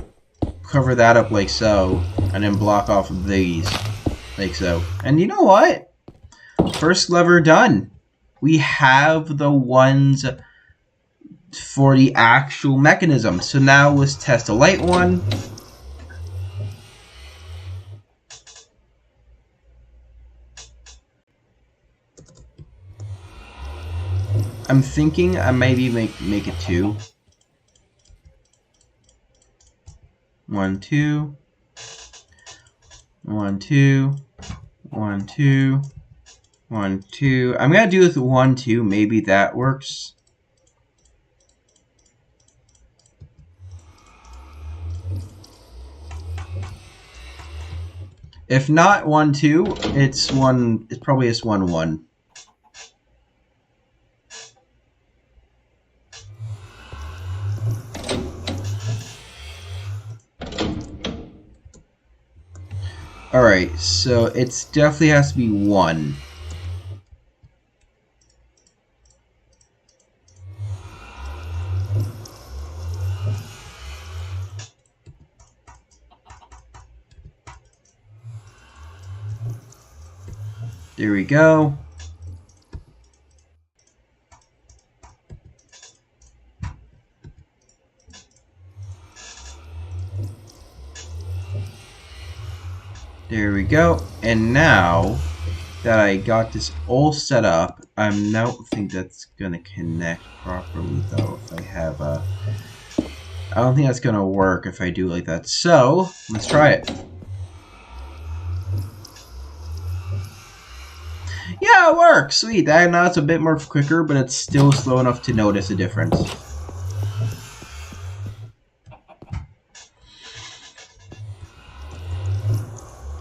cover that up like so, and then block off of these like so. And you know what? First lever done. We have the ones for the actual mechanism. So now let's test the light one. I'm thinking I maybe make it 2. 1, 2. 1, 2. 1, 2. 1, 2. I'm gonna do with 1, 2. Maybe that works. If not 1, 2, it's 1. It's probably just 1, 1. Alright, so it definitely has to be 1. There we go. There we go. And now that I got this all set up, I don't think that's gonna connect properly though if I have a... I don't think that's gonna work if I do like that. So, let's try it. Yeah, it works! Sweet. Now it's a bit more quicker, but it's still slow enough to notice a difference.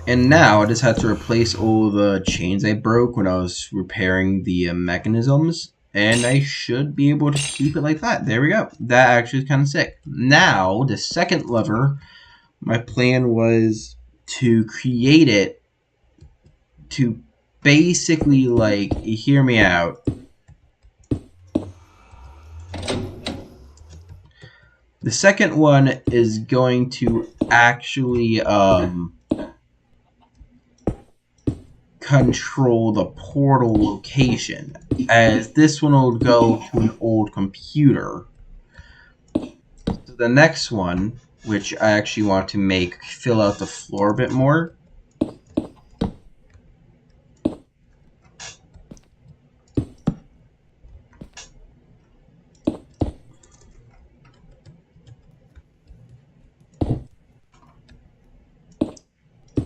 And now I just had to replace all the chains I broke when I was repairing the mechanisms. And I should be able to keep it like that. There we go. That actually is kind of sick. Now, the second lever, my plan was to create it to basically, like, hear me out. The second one is going to actually, control the portal location, as this one will go to an old computer. So the next one, which I actually want to make fill out the floor a bit more,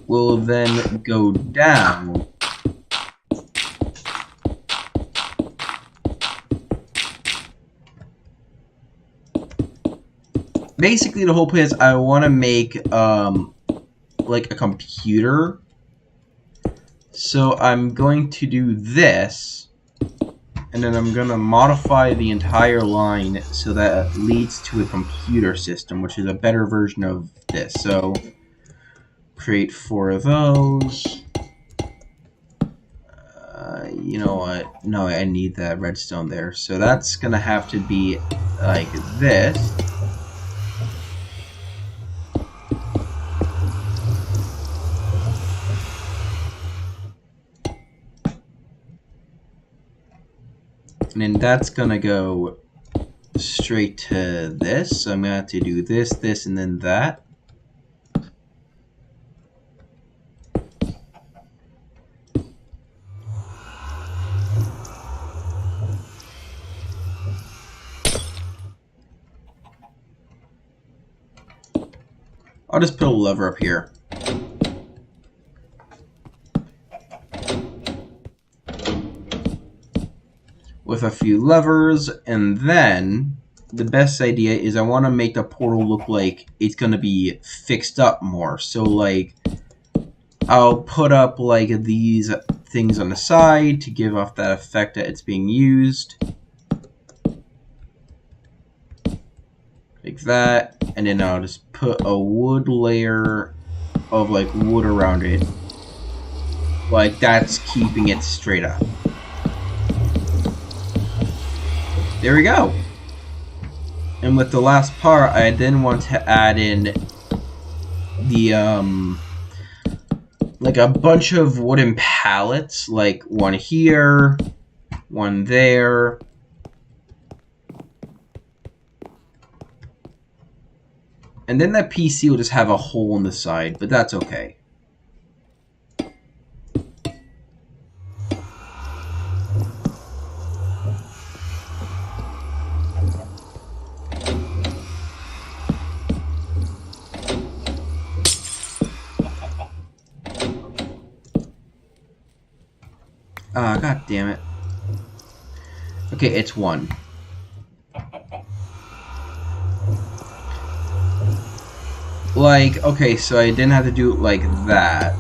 will then go down basically the whole plan is I want to make like a computer So I'm going to do this, and then I'm going to modify the entire line so that it leads to a computer system, which is a better version of this. So create 4 of those. You know what? No, I need that redstone there. So that's going to have to be like this. And then that's going to go straight to this. So I'm going to have to do this, this, and then that. I'll just put a lever up here. With a few levers, and then the best idea is I want to make the portal look like it's going to be fixed up more. So like I'll put up like these things on the side to give off that effect that it's being used. Like that, and then I'll just put a wood layer of like wood around it. Like that's keeping it straight up. There we go. And with the last part, I then want to add in the like a bunch of wooden pallets, like one here, one there. And then that PC will just have a hole in the side, but that's okay. Ah, god damn it. Okay, it's 1. Like, okay, so I didn't have to do it like that.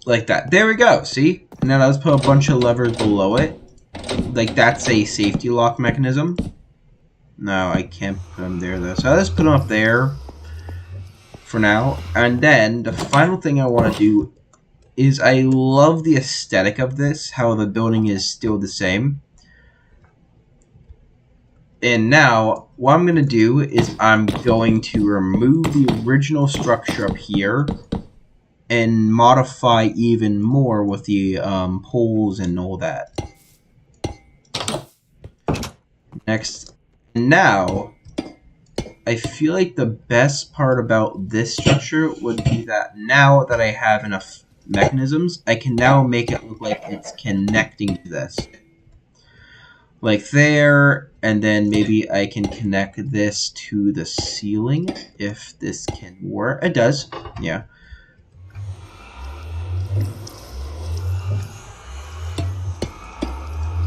Like that. There we go, see? And then I'll just put a bunch of levers below it. Like, that's a safety lock mechanism. No, I can't put them there, though. So I'll just put them up there for now. And then, the final thing I want to do is I love the aesthetic of this, how the building is still the same. And now, what I'm going to do is I'm going to remove the original structure up here and modify even more with the poles and all that. Next, now, I feel like the best part about this structure would be that now that I have enough mechanisms, I can now make it look like it's connecting to this. Like there, and then maybe I can connect this to the ceiling if this can work. It does, yeah.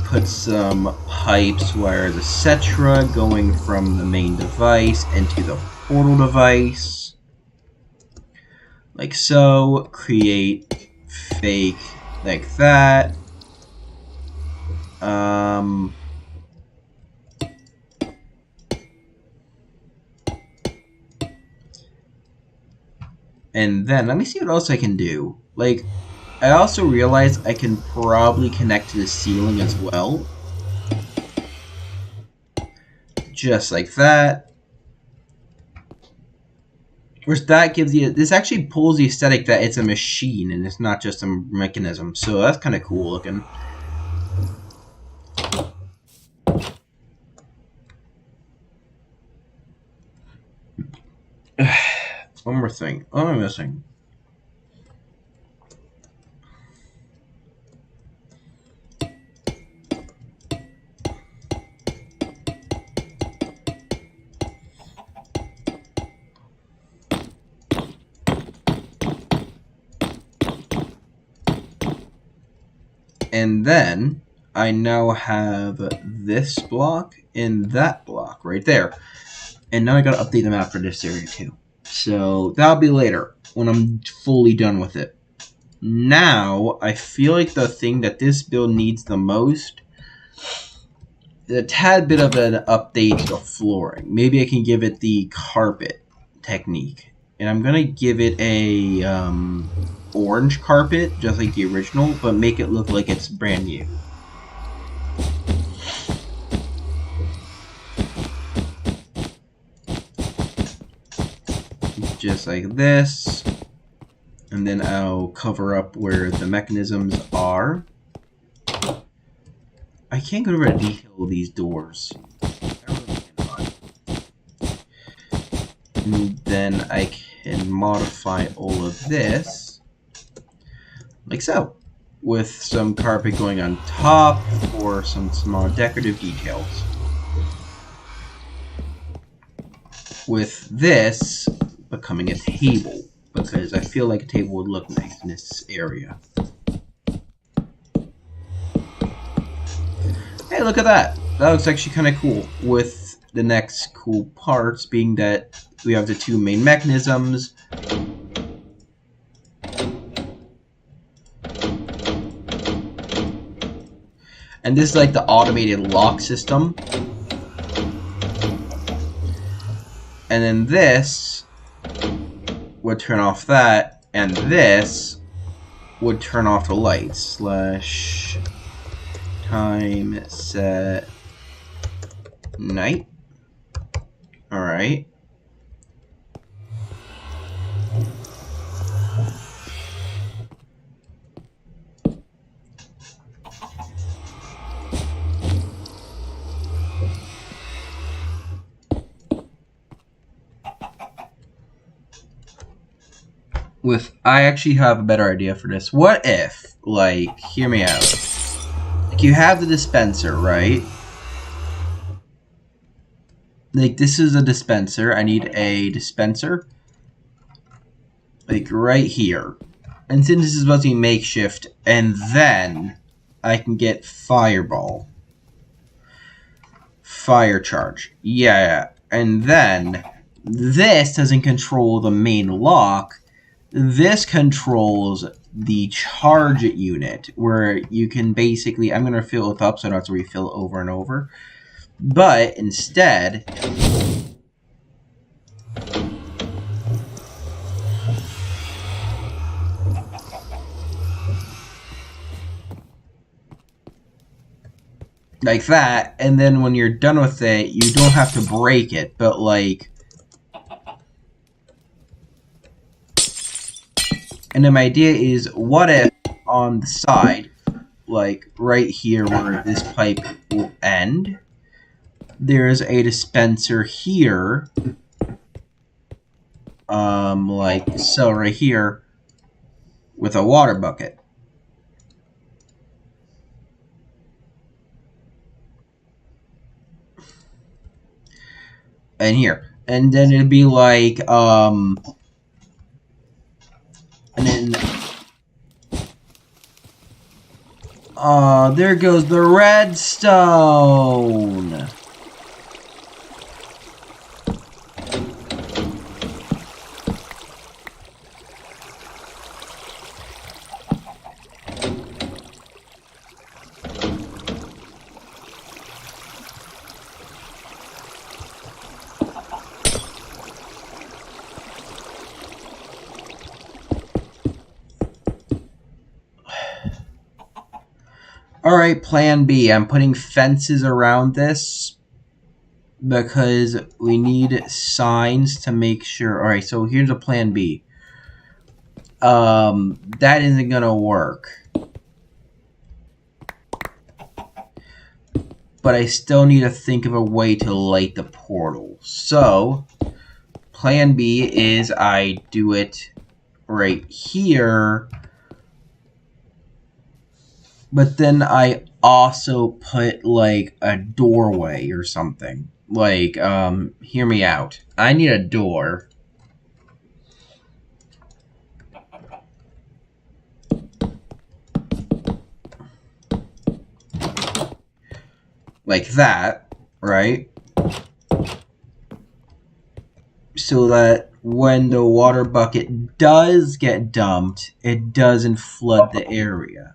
Put some pipes, wires, etc. going from the main device into the portal device. Like so. Create fake like that. And then, let me see what else I can do. Like, I also realized I can probably connect to the ceiling as well. Just like that. Which that gives you, this actually pulls the aesthetic that it's a machine and it's not just a mechanism. So that's kind of cool looking. One more thing. What am I missing? And then I now have this block and that block right there. And now I gotta update the map for this area too. So that'll be later when I'm fully done with it. Now, I feel like the thing that this build needs the most is a tad bit of an update to the flooring. Maybe I can give it the carpet technique. And I'm going to give it a orange carpet, just like the original, but make it look like it's brand new. Just like this. And then I'll cover up where the mechanisms are. I can't go over to detail of these doors. And then I can modify all of this like so, with some carpet going on top or some small decorative details. With this becoming a table, because I feel like a table would look nice in this area. Hey, look at that! That looks actually kind of cool, with the next cool parts being that we have the two main mechanisms. And this is like the automated lock system. And then this would turn off that, and this would turn off the lights. / time set night. Alright. I actually have a better idea for this. What if, like, hear me out. Like, you have the dispenser, right? Like, this is a dispenser. I need a dispenser. Like, right here. And since this is supposed to be makeshift, and then I can get fireball. Fire charge. Yeah. And then this doesn't control the main lock. This controls the charge unit, where you can basically, I'm going to fill it up so I don't have to refill it over and over. But instead, like that, and then when you're done with it, you don't have to break it, but like, and then my idea is, what if on the side, like right here where this pipe will end, there's a dispenser here, like so right here, with a water bucket. And here. And then it'd be like, and then, there goes the redstone! Alright, plan B. I'm putting fences around this because we need signs to make sure. Alright, so here's a plan B. That isn't gonna work. But I still need to think of a way to light the portal. So, plan B is I do it right here. But then I also put, like, a doorway or something. Like, hear me out. I need a door. Like that, right? So that when the water bucket does get dumped, it doesn't flood the area.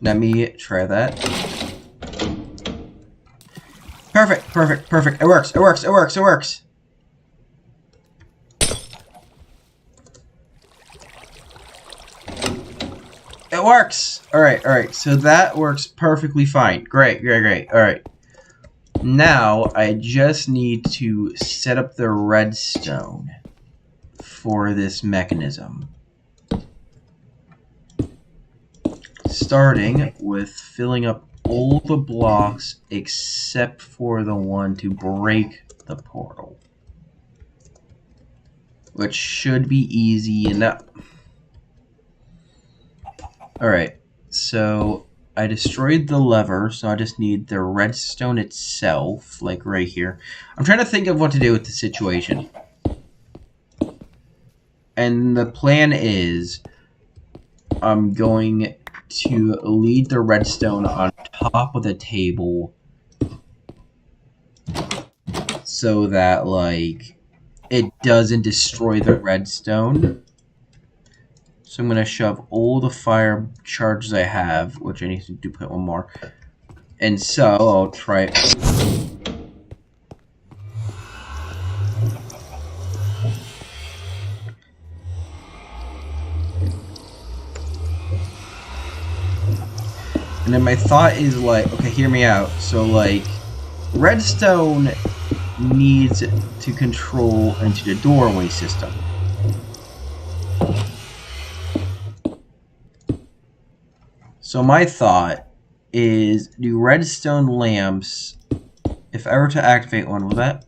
Let me try that. Perfect, perfect, perfect. It works, it works, it works, it works. It works! Alright, alright. So that works perfectly fine. Great, great, great. Alright. Now, I just need to set up the redstone for this mechanism. Starting with filling up all the blocks except for the one to break the portal. Which should be easy enough. Alright, so I destroyed the lever, so I just need the redstone itself, like right here. I'm trying to think of what to do with the situation. And the plan is, I'm going to lead the redstone on top of the table so that, like, it doesn't destroy the redstone. So I'm going to shove all the fire charges I have, which I need to duplicate one more. And so I'll try it. And then my thought is like, okay, hear me out. So like, redstone needs to control into the doorway system. So my thought is do redstone lamps, if I were to activate one, will that?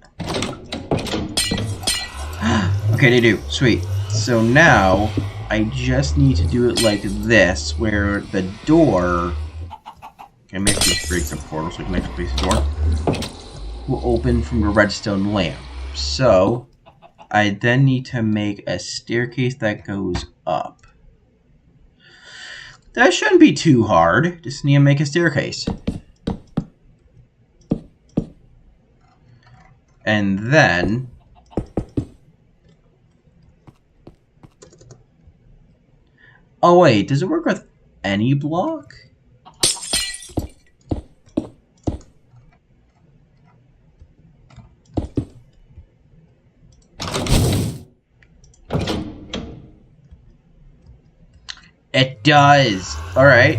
Okay, they do. Sweet. So now I just need to do it like this, where the door, okay, make this break the portal so I can actually place the door, will open from the redstone lamp. So I then need to make a staircase that goes up. That shouldn't be too hard. Just need to make a staircase. And then oh wait, does it work with any block? It does. All right.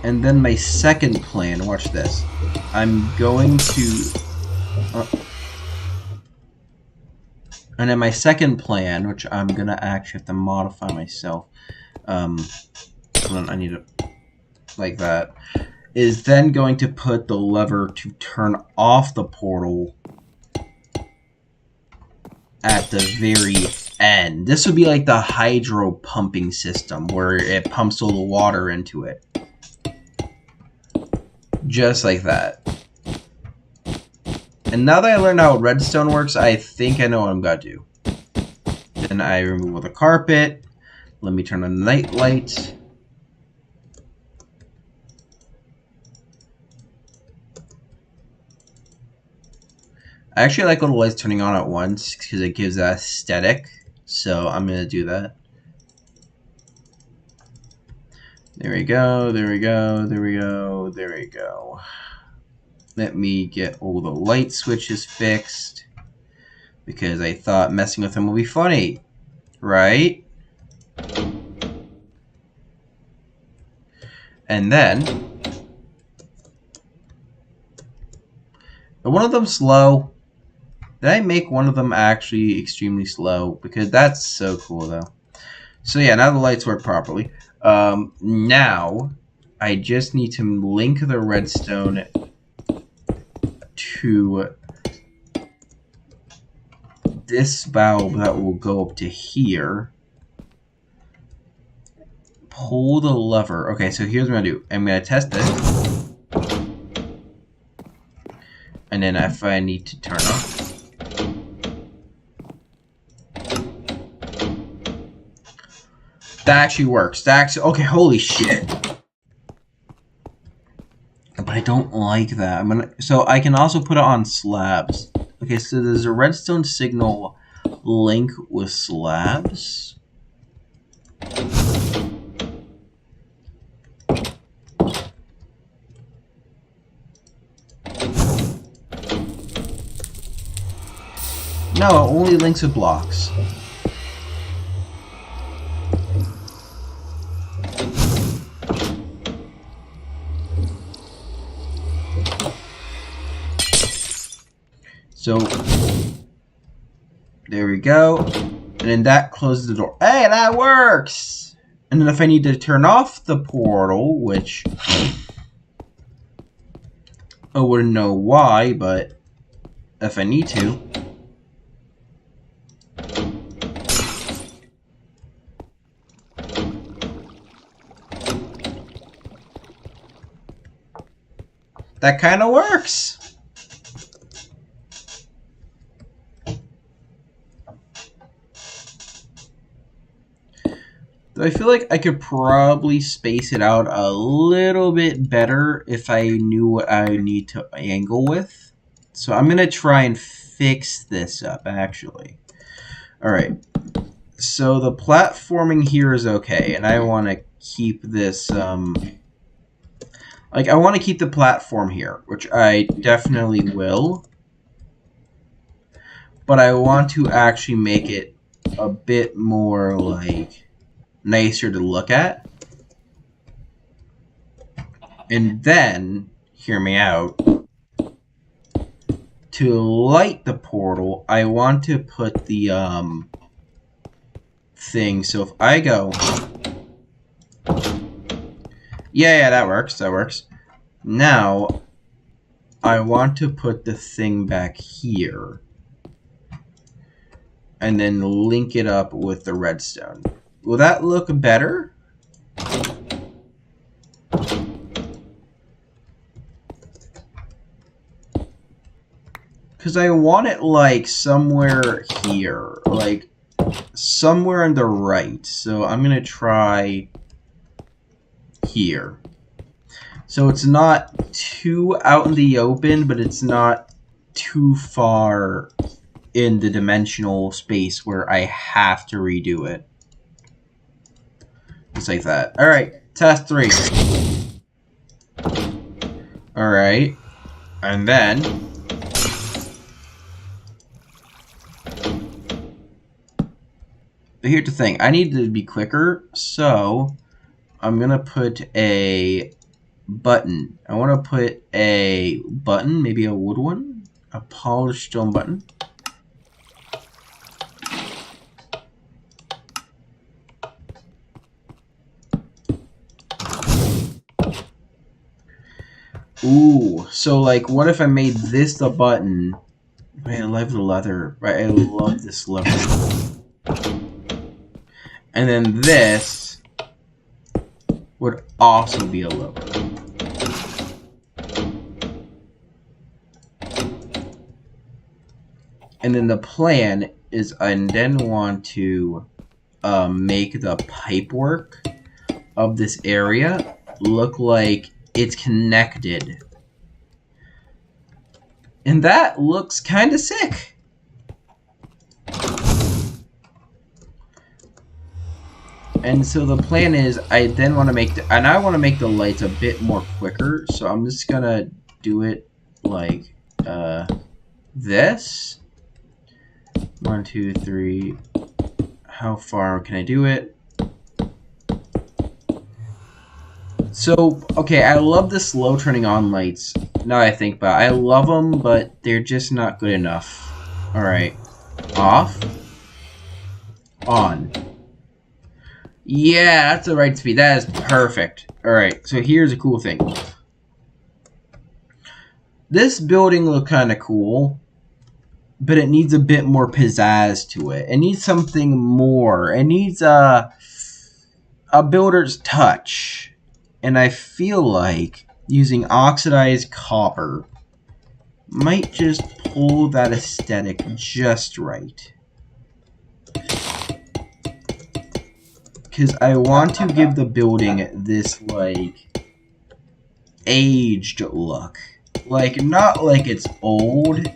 And then my second plan, watch this. I'm going to... and then my second plan, which I'm going to actually have to modify myself. Hold on, I need to... like that. Is then going to put the lever to turn off the portal at the very end. This would be like the hydro pumping system, where it pumps all the water into it. Just like that. And now that I learned how redstone works, I think I know what I'm gonna do. Then I remove the carpet. Let me turn on the night light. I actually like all the lights turning on at once because it gives that aesthetic. So I'm gonna do that. There we go, there we go, there we go, there we go. Let me get all the light switches fixed, because I thought messing with them would be funny, right? And then, one of them's slow. Did I make one of them actually extremely slow? Because that's so cool, though. So yeah, now the lights work properly. Now, I just need to link the redstone to this valve that will go up to here. Pull the lever. Okay, so here's what I'm going to do. I'm going to test this. And then if I need to turn off. That actually works. That actually, okay, holy shit. But I don't like that. So I can also put it on slabs. Okay, so there's a redstone signal link with slabs. No, it only links with blocks. So, there we go. And then that closes the door. Hey, that works! And then if I need to turn off the portal, which I wouldn't know why, but if I need to. That kind of works. Though I feel like I could probably space it out a little bit better if I knew what I need to angle with. So I'm going to try and fix this up, actually. Alright. So the platforming here is okay, and I want to keep this, I want to keep the platform here, which I definitely will. But I want to actually make it a bit more, nicer to look at. And then, hear me out, to light the portal, I want to put the thing. So if I go, yeah, that works. Now, I want to put the thing back here. And then link it up with the redstone. Will that look better? Because I want it, somewhere here. Somewhere on the right. So I'm going to try here. So it's not too out in the open, but it's not too far in the dimensional space where I have to redo it. Just like that. Alright, test 3. Alright. And then but here's the thing, I need to be quicker, so I'm gonna put a button. I wanna put a button, maybe a wood one, a polished stone button. Ooh, so what if I made this the button? Right, I love the leather. Right, I love this leather. And then this would also be a lever. And then the plan is I then want to make the pipework of this area look like it's connected. And that looks kind of sick. And so the plan is I then want to make the lights a bit more quicker. So I'm just gonna do it like this. 1, 2, 3. How far can I do it? So, okay, I love the slow turning on lights. Now I think about it. I love them, but they're just not good enough. Alright. Off. On. Yeah, that's the right speed. That is perfect. Alright, so here's a cool thing. This building looks kind of cool, but it needs a bit more pizzazz to it. It needs something more. It needs a builder's touch. And I feel like using oxidized copper might just pull that aesthetic just right. Because I want to give the building this, like, aged look. Like, not like it's old,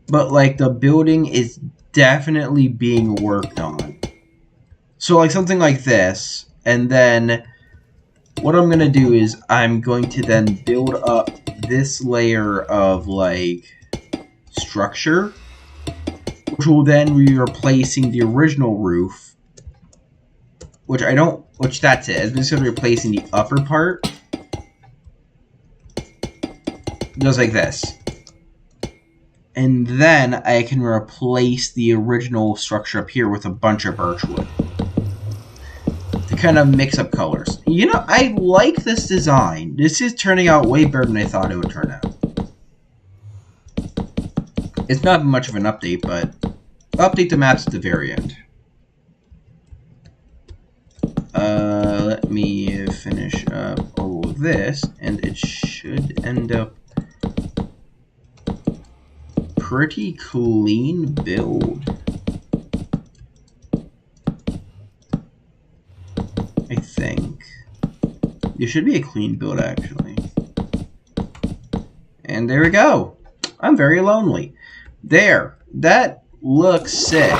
but like the building is definitely being worked on. So like something like this, and then what I'm going to do is I'm going to then build up this layer of like structure, which will then be replacing the original roof, which that's it. It's basically replacing the upper part. Just like this. And then I can replace the original structure up here with a bunch of birchwood to kind of mix up colors. You know, I like this design. This is turning out way better than I thought it would turn out. It's not much of an update, but update the maps at the very end. Let me finish up all of this, and it should end up pretty clean build. I think. It should be a clean build, actually. And there we go. I'm very lonely. There. That looks sick.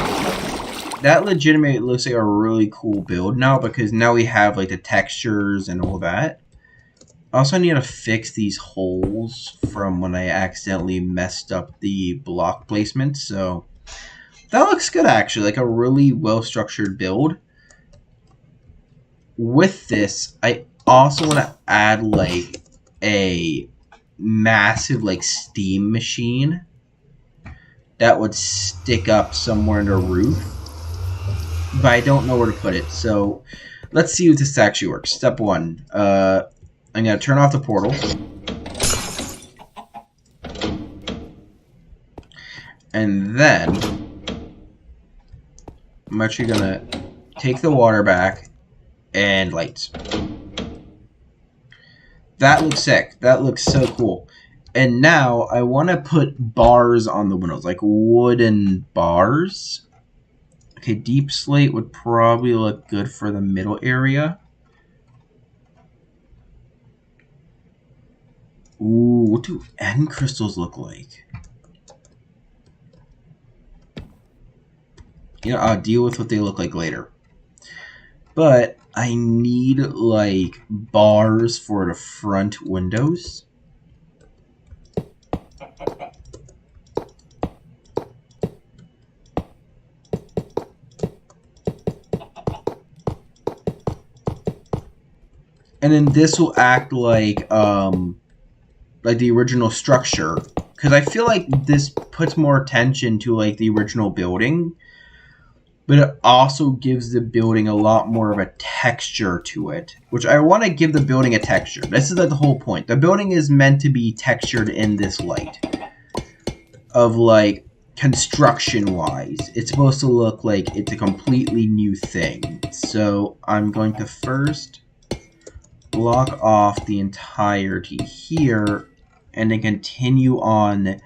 That legitimately looks like a really cool build now, because now we have like the textures and all that. I also need to fix these holes from when I accidentally messed up the block placement, so that looks good actually, like a really well-structured build. With this, I also want to add like a massive like steam machine that would stick up somewhere in the roof, but I don't know where to put it, so let's see if this actually works. Step 1, I'm going to turn off the portal. And then I'm actually going to take the water back and lights. That looks sick. That looks so cool. And now I want to put bars on the windows, like wooden bars. Okay, deep slate would probably look good for the middle area. Ooh, what do end crystals look like? You know, I'll deal with what they look like later. But I need, like, bars for the front windows. And then this will act like the original structure, because I feel like this puts more attention to like the original building, but it also gives the building a lot more of a texture to it, which I want to give the building a texture. This is like the whole point. The building is meant to be textured in this light of like construction wise. It's supposed to look like it's a completely new thing. So I'm going to first block off the entirety here and then continue on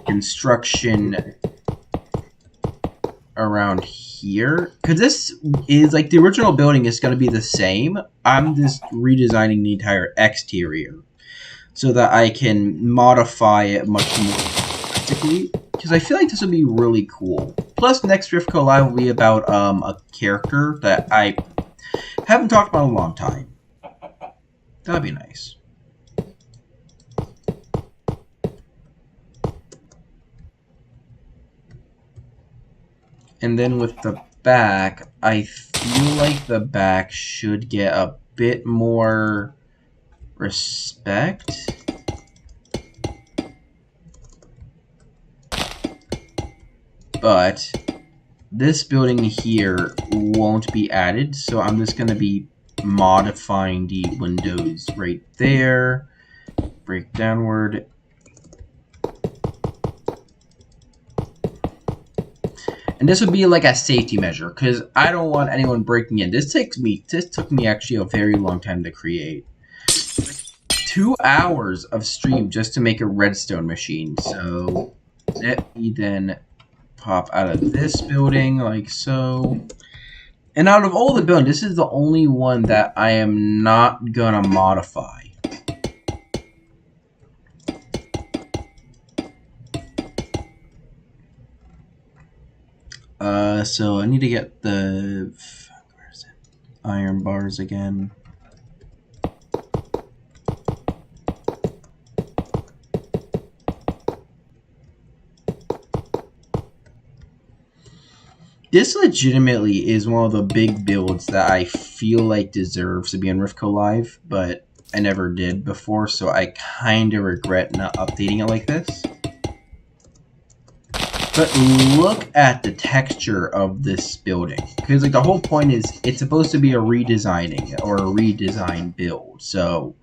construction around here, because this is like the original building is going to be the same. I'm just redesigning the entire exterior so that I can modify it much more drastically, because I feel like this would be really cool. Plus next Rift Collab will be about a character that I haven't talked about in a long time. That'd be nice. And then with the back, I feel like the back should get a bit more respect. but this building here won't be added, so I'm just going to be modifying the windows right there. Break downward. And this would be like a safety measure, because I don't want anyone breaking in. This took me actually a very long time to create. 2 hours of stream just to make a redstone machine. So let me then pop out of this building like so. And out of all the buildings, this is the only one that I am not gonna modify. So I need to get the where is it? Iron bars again. This legitimately is one of the big builds that I feel like deserves to be on Rift Live, but I never did before, so I kind of regret not updating it like this. But look at the texture of this building. Because like the whole point is it's supposed to be a redesigning or a redesigned build. So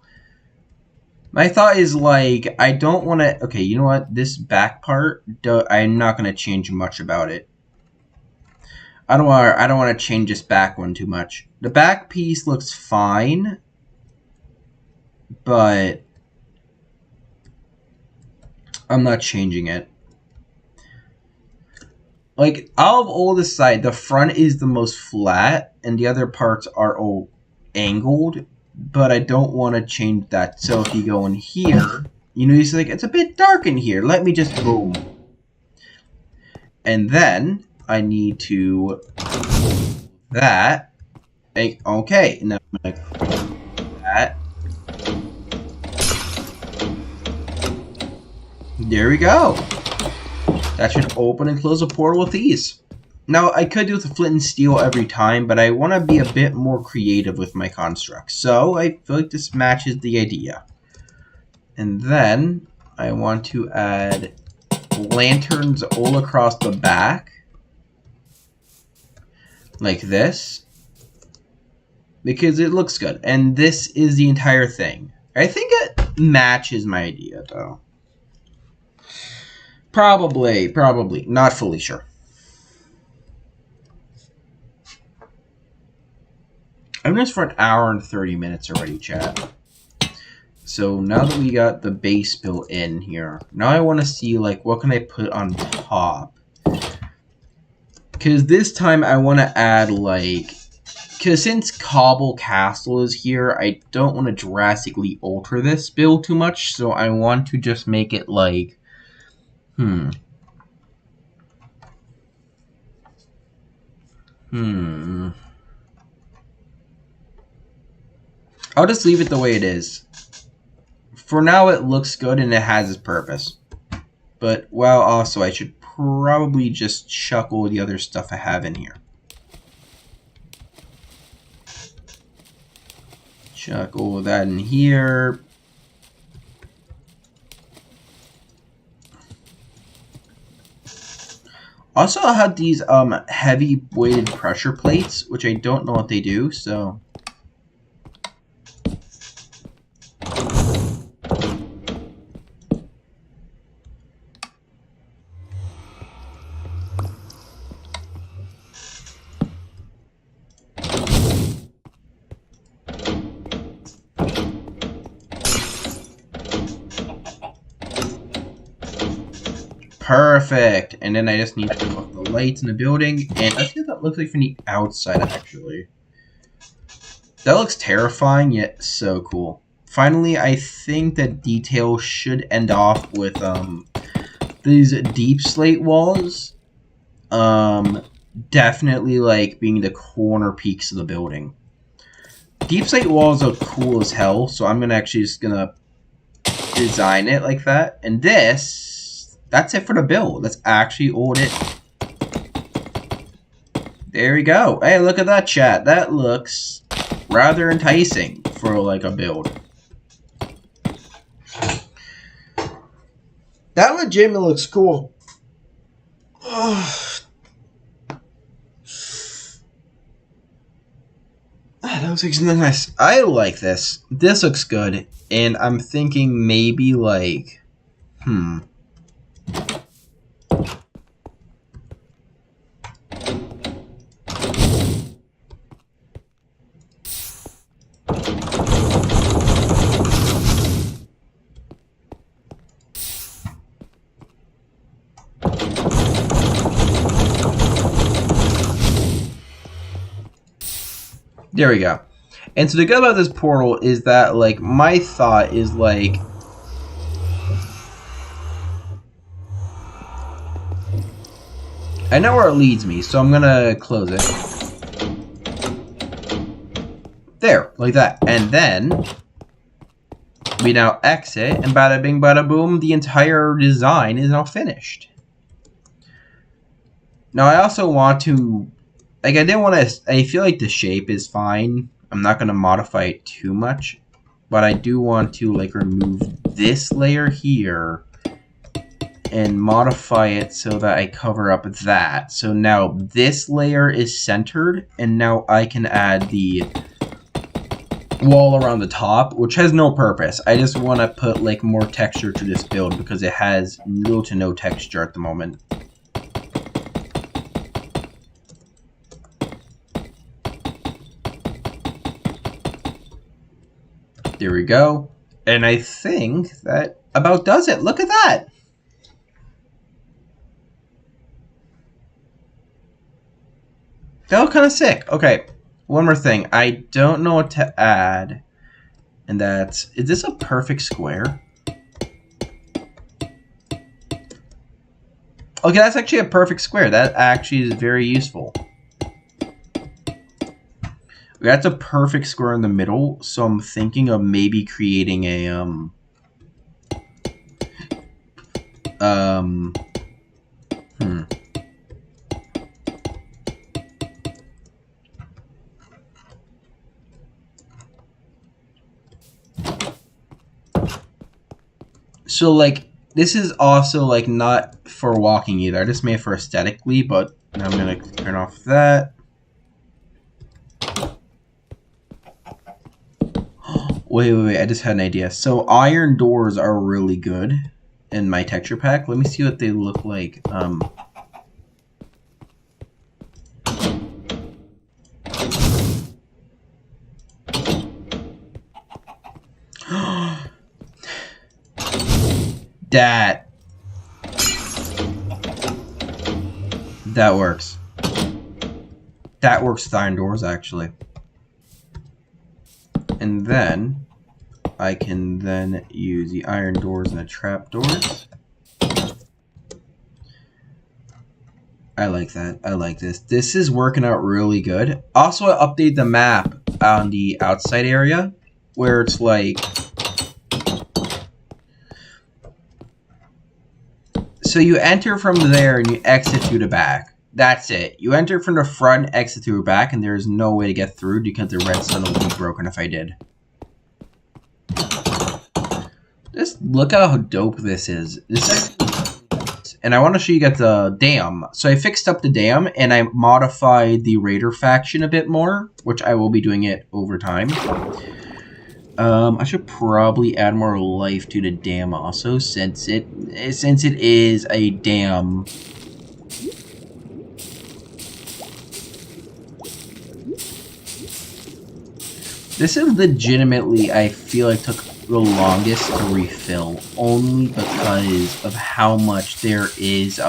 my thought is like I don't want to. Okay, you know what? This back part, I'm not going to change much about it. I don't want to change this back one too much. The back piece looks fine, but I'm not changing it. Like, out of all the side, the front is the most flat, and the other parts are all angled, but I don't want to change that. So if you go in here, you know, it's like, it's a bit dark in here. Let me just boom. And then I need to that. Okay, now I'm going to that. There we go. That should open and close a portal with ease. Now, I could do the flint and steel every time, but I want to be a bit more creative with my constructs. So, I feel like this matches the idea. And then, I want to add lanterns all across the back. Like this. Because it looks good. And this is the entire thing. I think it matches my idea, though. Probably. Not fully sure. I'm just for an hour and 30 minutes already, chat. So now that we got the base built in here, now I want to see, like, what can I put on top? Because this time I want to add, like... Because since Cobble Castle is here, I don't want to drastically alter this build too much, so I want to just make it, like... I'll just leave it the way it is. For now, it looks good and it has its purpose. But, well, also, I should probably just chuck all the other stuff I have in here. Chuck all of that in here. Also, I have these heavy weighted pressure plates, which I don't know what they do, so... Perfect! And then I just need to turn off the lights in the building, and let's see what that looks like from the outside, actually. That looks terrifying, yet so cool. Finally, I think that detail should end off with these deep slate walls. Definitely like being the corner peaks of the building. Deep slate walls are cool as hell, so I'm just gonna design it like that. And that's it for the build. That's actually all it is. There we go. Hey, look at that, chat. That looks rather enticing for like a build. That legitimately looks cool. That looks like something nice. I like this. This looks good. And I'm thinking maybe like... There we go. And so the good about this portal is that, like, my thought is, like... I know where it leads me, so I'm gonna close it. There, like that. And then... we now exit, and bada bing bada boom, the entire design is now finished. Now, I also want to... like, I didn't want to... I feel like the shape is fine. I'm not going to modify it too much. But I do want to, like, remove this layer here and modify it so that I cover up that. So now this layer is centered, and now I can add the wall around the top, which has no purpose. I just want to put, like, more texture to this build because it has little to no texture at the moment. There we go. And I think that about does it. Look at that. That looked kind of sick. Okay, one more thing. I don't know what to add. And that's... is this a perfect square? Okay, that's actually a perfect square. That actually is very useful. That's a perfect square in the middle, so I'm thinking of maybe creating a, So, like, this is also, like, not for walking either. I just made it for aesthetically, but I'm gonna turn off that. Wait, I just had an idea. So iron doors are really good in my texture pack. Let me see what they look like. That works. That works with iron doors, actually. And then I can then use the iron doors and the trap doors. I like that. I like this. This is working out really good. Also, I update the map on the outside area where it's like... so you enter from there and you exit through the back. That's it. You enter from the front, exit through the back, and there's no way to get through because the redstone would be broken if I did. Just look how dope this is. And I want to show you guys the dam. So I fixed up the dam and I modified the raider faction a bit more, which I will be doing it over time. I should probably add more life to the dam also, since it is a dam. This is legitimately, I feel like, took the longest to refill, only because of how much there is,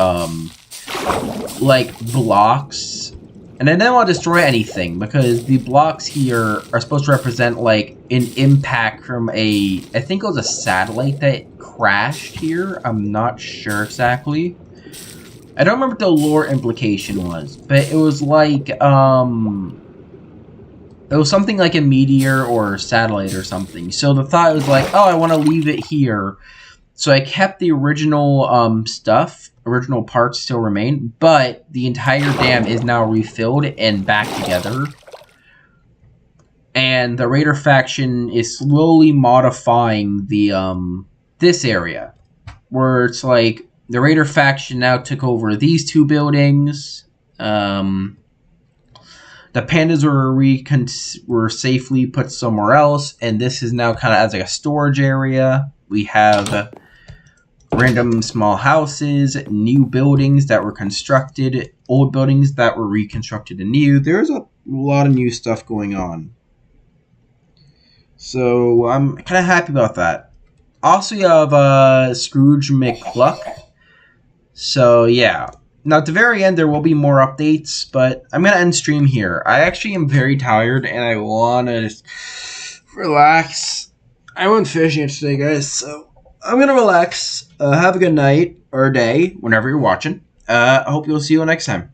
like, blocks. And I didn't want to destroy anything, because the blocks here are supposed to represent, like, an impact from a... I think it was a satellite that crashed here. I'm not sure exactly. I don't remember what the lore implication was, but it was like, it was something like a meteor or satellite or something. So the thought was like, oh, I want to leave it here. So I kept the original stuff. Original parts still remain, but the entire dam is now refilled and back together. And the Raider faction is slowly modifying the this area, where it's like the Raider faction now took over these two buildings. The pandas were safely put somewhere else, and this is now kind of as like a storage area. We have random small houses, new buildings that were constructed, old buildings that were reconstructed anew. There's a lot of new stuff going on. So I'm kind of happy about that. Also, you have Scrooge McCluck. So yeah. Now at the very end there will be more updates, but I'm gonna end stream here. I actually am very tired and I wanna just relax. I went fishing today, guys, so I'm gonna relax. Have a good night or day whenever you're watching. I hope you'll see you next time.